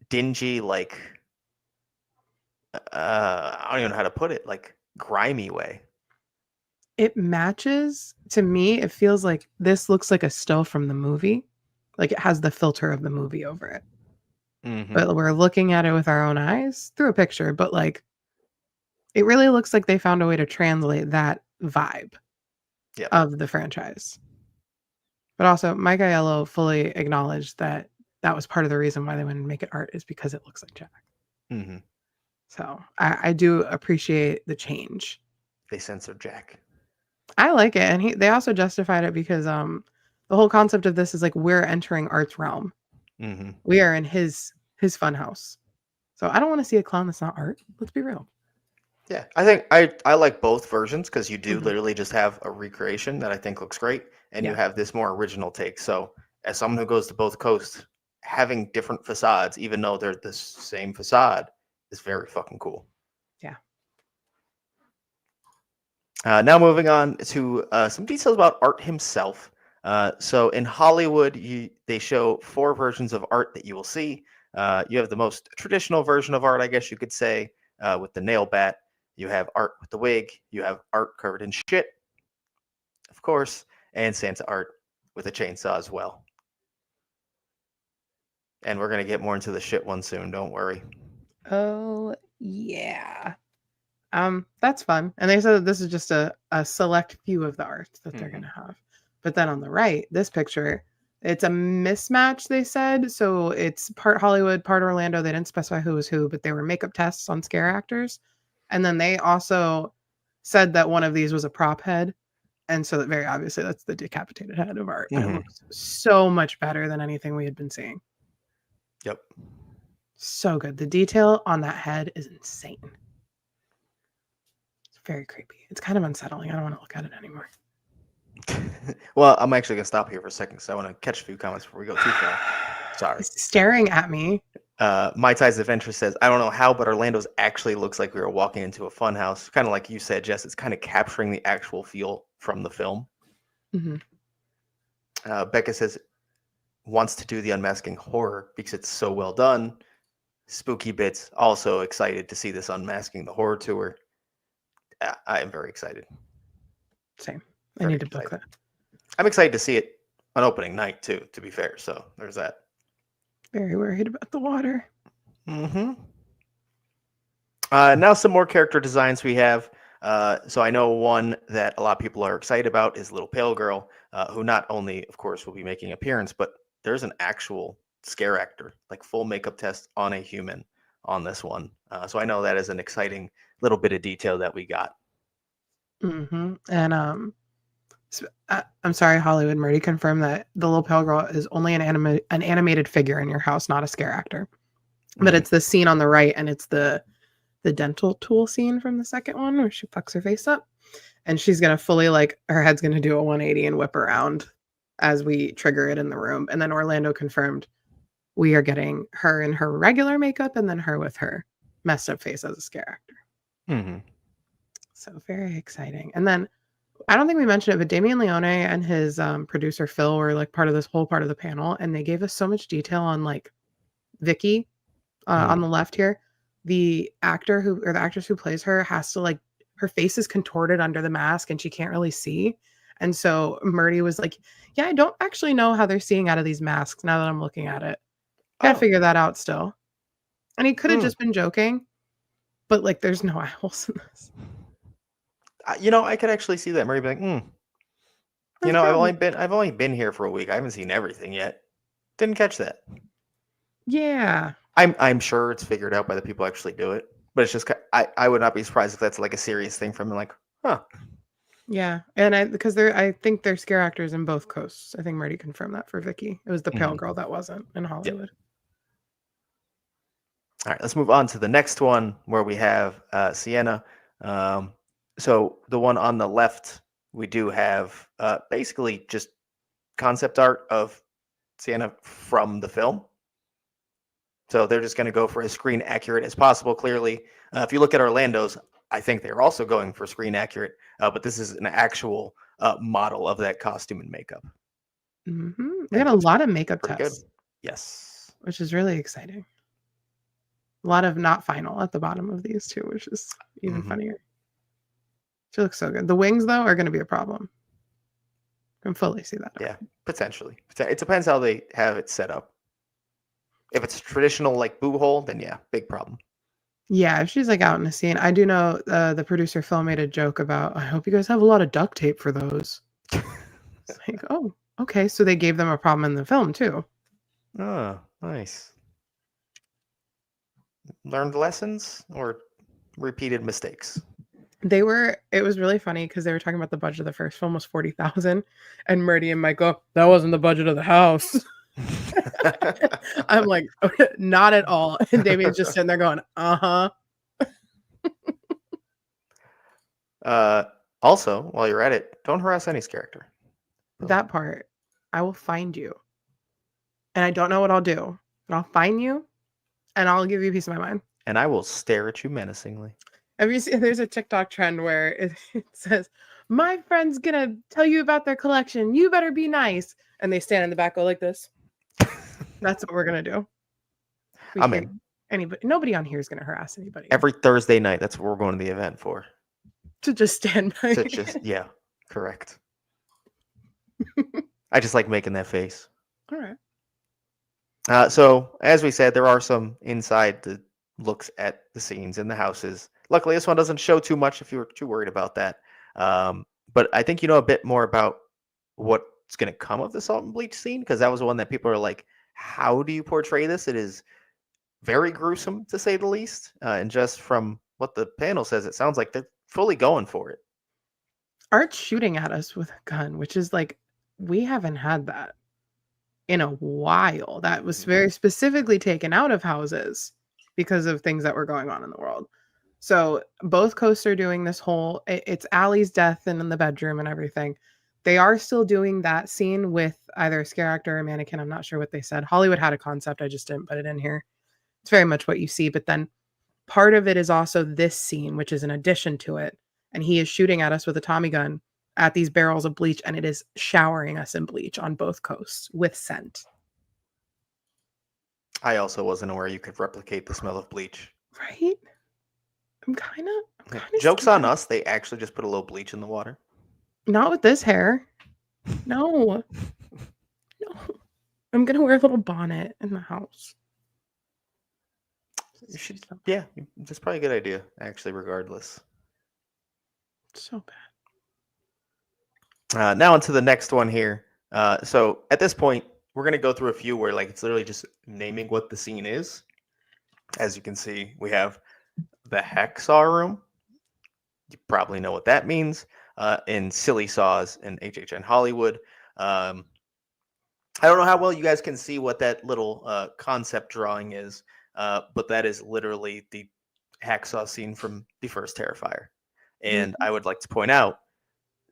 dingy, like I don't even know how to put it, like grimy way. It matches, to me, it feels like this looks like a still from the movie. Like it has the filter of the movie over it. Mm-hmm. But we're looking at it with our own eyes through a picture, but like it really looks like they found a way to translate that vibe of the franchise. But also, Mike Aiello fully acknowledged that that was part of the reason why they wouldn't make it art is because it looks like Jack. Mm-hmm. So I do appreciate the change. They censored Jack. I like it, and they also justified it because the whole concept of this is like we're entering Art's realm. Mm-hmm. We are in his fun house. So I don't want to see a clown that's not Art. Let's be real. Yeah, I think I like both versions because you do literally just have a recreation that I think looks great, and you have this more original take. So as someone who goes to both coasts, having different facades, even though they're the same facade, is very fucking cool. Yeah. Now moving on to some details about Art himself. So in Hollywood, they show 4 versions of Art that you will see. You have the most traditional version of Art, I guess you could say, with the nail bat. You have Art with the wig. You have Art covered in shit, of course, and Santa Art with a chainsaw as well. And we're gonna get more into the shit one soon. Don't worry. Oh yeah. That's fun. And they said that this is just a select few of the arts that they're gonna have. But then on the right, this picture, it's a mismatch, they said. So it's part Hollywood, part Orlando. They didn't specify who was who, but they were makeup tests on scare actors. And then they also said that one of these was a prop head. And so that very obviously that's the decapitated head of art. And it looks so much better than anything we had been seeing. Yep. So good. The detail on that head is insane. It's very creepy. It's kind of unsettling. I don't want to look at it anymore. Well, I'm actually gonna stop here for a second because I want to catch a few comments before we go too far. Sorry. He's staring at me. My Ties Adventure says, I don't know how, but Orlando's actually looks like we were walking into a fun house. Kind of like you said, Jess, it's kind of capturing the actual feel from the film. Becca says, wants to do the unmasking horror because it's so well done. Spooky Bits, also excited to see this unmasking the horror tour. I am very excited. Same. Very I need to book that. I'm excited to see it on opening night too, to be fair. So there's that. Very worried about the water. Now some more character designs we have. So I know one that a lot of people are excited about is Little Pale Girl, who not only, of course, will be making an appearance, but there's an actual scare actor, like full makeup test on a human on this one. So I know that is an exciting little bit of detail that we got. And I'm sorry, Hollywood Murdy confirmed that the Little Pale Girl is only an animated figure in your house, not a scare actor. But it's the scene on the right, and it's the dental tool scene from the second one where she fucks her face up, and she's gonna fully her head's gonna do a 180 and whip around as we trigger it in the room. And then Orlando confirmed we are getting her in her regular makeup and then her with her messed up face as a scare actor. So very exciting. And then I don't think we mentioned it, but Damien Leone and his producer Phil were part of this whole part of the panel, and they gave us so much detail on Vicky on the left here. The actor or the actress who plays her has to her face is contorted under the mask and she can't really see. And so Murdy was like, yeah, I don't actually know how they're seeing out of these masks now that I'm looking at it. Gotta figure that out still. And he could have just been joking, but there's no eye holes in this. I could actually see that Murray being like, I've only been here for a week. I haven't seen everything yet. Didn't catch that. Yeah. I'm sure it's figured out by the people who actually do it, but it's just I would not be surprised if that's a serious thing from them. Yeah, and I think they're scare actors in both coasts. I think Marty confirmed that for Vicky. It was the pale girl that wasn't in Hollywood. All right, let's move on to the next one where we have Sienna. So the one on the left, we do have basically just concept art of Sienna from the film. So they're just going to go for as screen accurate as possible. Clearly, if you look at Orlando's, I think they're also going for screen accurate, but this is an actual model of that costume and makeup. We got a lot of makeup tests. Good. Yes. Which is really exciting. A lot of not final at the bottom of these too, which is even funnier. She looks so good. The wings, though, are going to be a problem. I can fully see that. Yeah, potentially. It depends how they have it set up. If it's traditional boo hole, then yeah, big problem. Yeah, if she's out in a scene. I do know the producer Phil made a joke about, I hope you guys have a lot of duct tape for those. It's oh, okay. So they gave them a problem in the film too. Oh, nice. Learned lessons or repeated mistakes? It was really funny because they were talking about the budget of the first film was $40,000, and Murdy and Mike go, that wasn't the budget of the house. I'm like, not at all. And Damien's just sitting there going, Also, while you're at it, don't harass any character. That part, I will find you. And I don't know what I'll do, but I'll find you and I'll give you a piece of my mind. And I will stare at you menacingly. Have you seen, there's a TikTok trend where it says, my friend's gonna tell you about their collection. You better be nice. And they stand in the back, go like this. That's what we're gonna do. Nobody on here is gonna harass anybody. Every Thursday night, that's what we're going to the event for. To just stand by. Yeah, correct. I just like making that face. All right. So, as we said, there are some inside the looks at the scenes in the houses. Luckily, this one doesn't show too much if you were too worried about that. But I think you know a bit more about what's going to come of the salt and bleach scene, because that was one that people are like, how do you portray this? It is very gruesome, to say the least. And just from what the panel says, it sounds like they're fully going for it. Art's shooting at us with a gun, which is like, we haven't had that in a while. That was very specifically taken out of houses because of things that were going on in the world. So both coasts are doing this whole, it's Allie's death and in the bedroom and everything. They are still doing that scene with either a scare actor or a mannequin. I'm not sure what they said. Hollywood had a concept. I just didn't put it in here. It's very much what you see. But then part of it is also this scene, which is an addition to it. And he is shooting at us with a Tommy gun at these barrels of bleach, and it is showering us in bleach on both coasts with scent. I also wasn't aware you could replicate the smell of bleach. Right? I'm kind of Joke's on us. They actually just put a little bleach in the water. Not with this hair. No. No. I'm going to wear a little bonnet in the house. You should, yeah, that's probably a good idea, actually, regardless. So bad. Now into the next one here. So at this point, we're going to go through a few where like it's literally just naming what the scene is. As you can see, we have the hacksaw room. You probably know what that means. In Silly Saws in HHN Hollywood. I don't know how well you guys can see what that little concept drawing is, but that is literally the hacksaw scene from the first Terrifier. And I would like to point out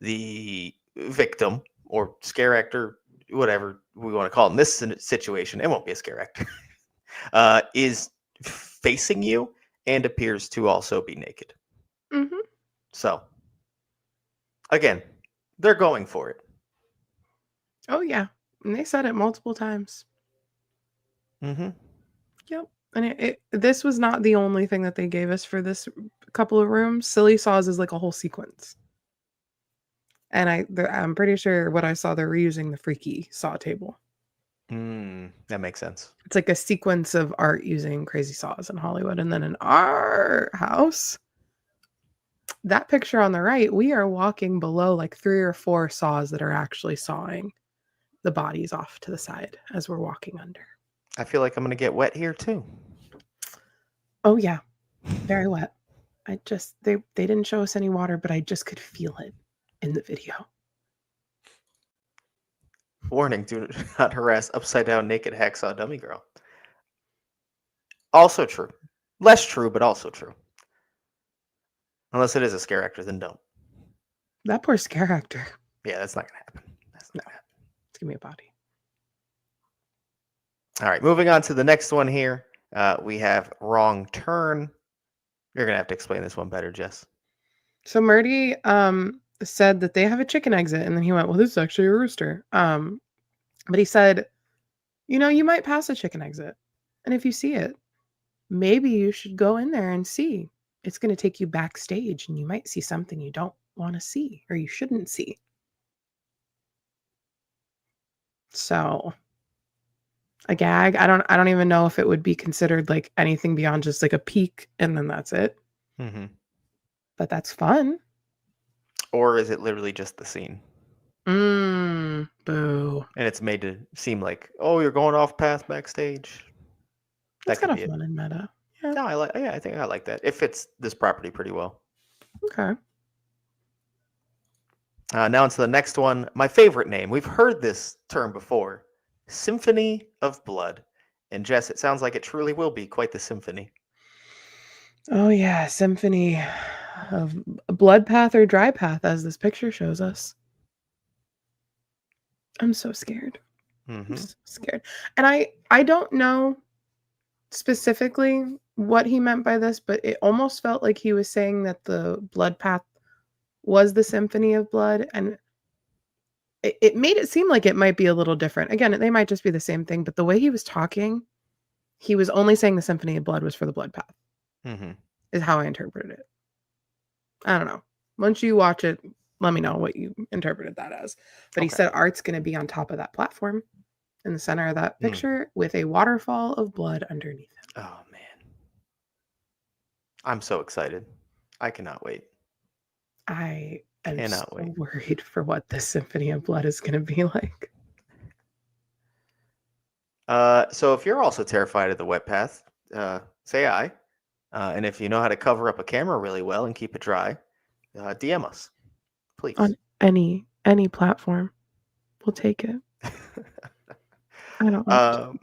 the victim or scare actor, whatever we want to call it in this situation, it won't be a scare actor, is facing you and appears to also be naked. Mm-hmm. So, again, they're going for it. Oh, yeah. And they said it multiple times. Mm-hmm. Yep. And this was not the only thing that they gave us for this couple of rooms. Silly Saws is like a whole sequence. And I'm pretty sure what I saw, they're reusing the Freaky Saw table. That makes sense. It's like a sequence of art using crazy saws in Hollywood. And then in our house, that picture on the right, we are walking below like 3 or 4 saws that are actually sawing the bodies off to the side as we're walking under. I feel like I'm going to get wet here too. Oh, yeah. Very wet. They didn't show us any water, but I just could feel it in the video. Warning, do not harass upside down naked hacksaw dummy girl. Also true. Less true, but also true. Unless it is a scare actor, then don't. That poor scare actor. Yeah, that's not going to happen. That's not gonna happen. It's going to be a body. All right, moving on to the next one here. We have Wrong Turn. You're going to have to explain this one better, Jess. So Murdy said that they have a chicken exit, and then he went, well, this is actually a rooster. But he said, you might pass a chicken exit, and if you see it, maybe you should go in there and see. It's going to take you backstage, and you might see something you don't want to see, or you shouldn't see. So a gag, I don't even know if it would be considered like anything beyond just like a peek, and then that's it. Mm-hmm. But that's fun. Or is it literally just the scene? Boo. And it's made to seem like, oh, you're going off path backstage. That's kind of fun and meta. Yeah. No, I think I like that. It fits this property pretty well. Okay. Now into the next one. My favorite name. We've heard this term before. Symphony of Blood. And Jess, it sounds like it truly will be quite the symphony. Oh, yeah. Symphony of blood path or dry path, as this picture shows us. I'm so scared. Mm-hmm. I'm so scared. And I don't know specifically what he meant by this, but it almost felt like he was saying that the blood path was the symphony of blood, and it made it seem like it might be a little different. Again, they might just be the same thing, but the way he was talking, he was only saying the symphony of blood was for the blood path. Mm-hmm. Is how I interpreted it. I don't know. Once you watch it, let me know what you interpreted that as. But he said art's going to be on top of that platform. in the center of that Hmm. picture with a waterfall of blood underneath him. Oh man, I'm so excited. I cannot wait. I am Cannot so wait. worried for what this symphony of blood is going to be like. So if you're also terrified of the wet path, say aye. And if you know how to cover up a camera really well and keep it dry, DM us, please. On any platform, we'll take it. I don't know.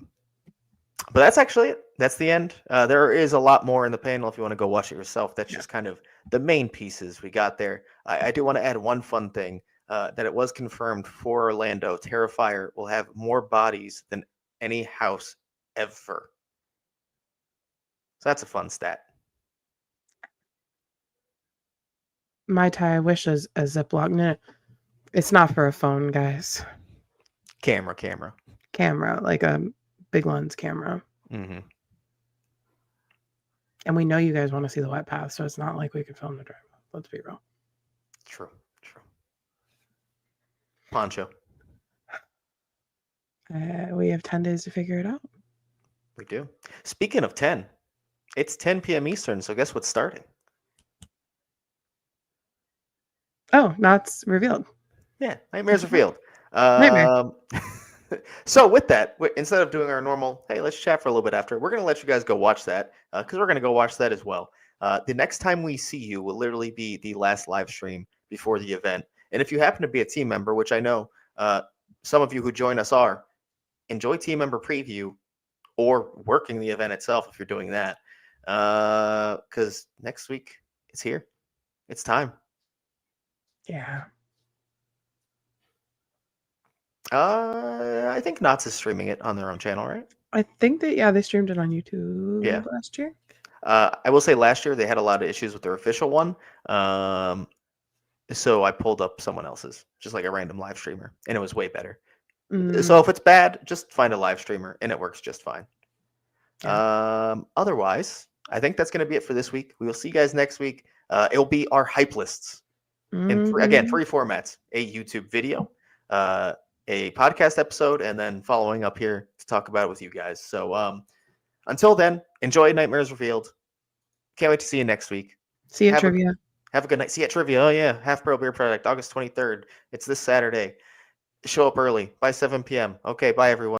But that's actually it. That's the end. There is a lot more in the panel if you want to go watch it yourself. That's just kind of the main pieces we got there. I do want to add one fun thing that it was confirmed for Orlando. Terrifier will have more bodies than any house ever. So that's a fun stat. My tie, I wish is a Ziploc. No, it's not for a phone, guys. Camera. Camera, like a big lens camera. Mm-hmm. And we know you guys want to see the wet path, so it's not like we could film the drive. Let's be real. True. Poncho. We have 10 days to figure it out. We do. Speaking of 10, it's 10 p.m. Eastern, so guess what's starting? Oh, now it's revealed. Yeah, Nightmares Revealed. Nightmare. So with that, instead of doing our normal, hey, let's chat for a little bit after, we're going to let you guys go watch that because we're going to go watch that as well. The next time we see you will literally be the last live stream before the event. And if you happen to be a team member, which I know some of you who join us are, enjoy team member preview or working the event itself if you're doing that. Because next week it's here. It's time. Yeah. I think Knott's is streaming it on their own channel, right? I think that, they streamed it on YouTube last year. I will say last year they had a lot of issues with their official one. So I pulled up someone else's, just like a random live streamer, and it was way better. So if it's bad, just find a live streamer, and it works just fine. Yeah. Otherwise, I think that's going to be it for this week. We will see you guys next week. It'll be our hype lists. In three formats: a YouTube video, a podcast episode, and then following up here to talk about it with you guys. So until then, enjoy Nightmares Revealed. Can't wait to see you next week. See you at trivia. Have a good night. See you at trivia. Oh yeah, Half Pro Beer Product, August 23rd. It's this Saturday. Show up early by 7 p.m. Okay, bye everyone.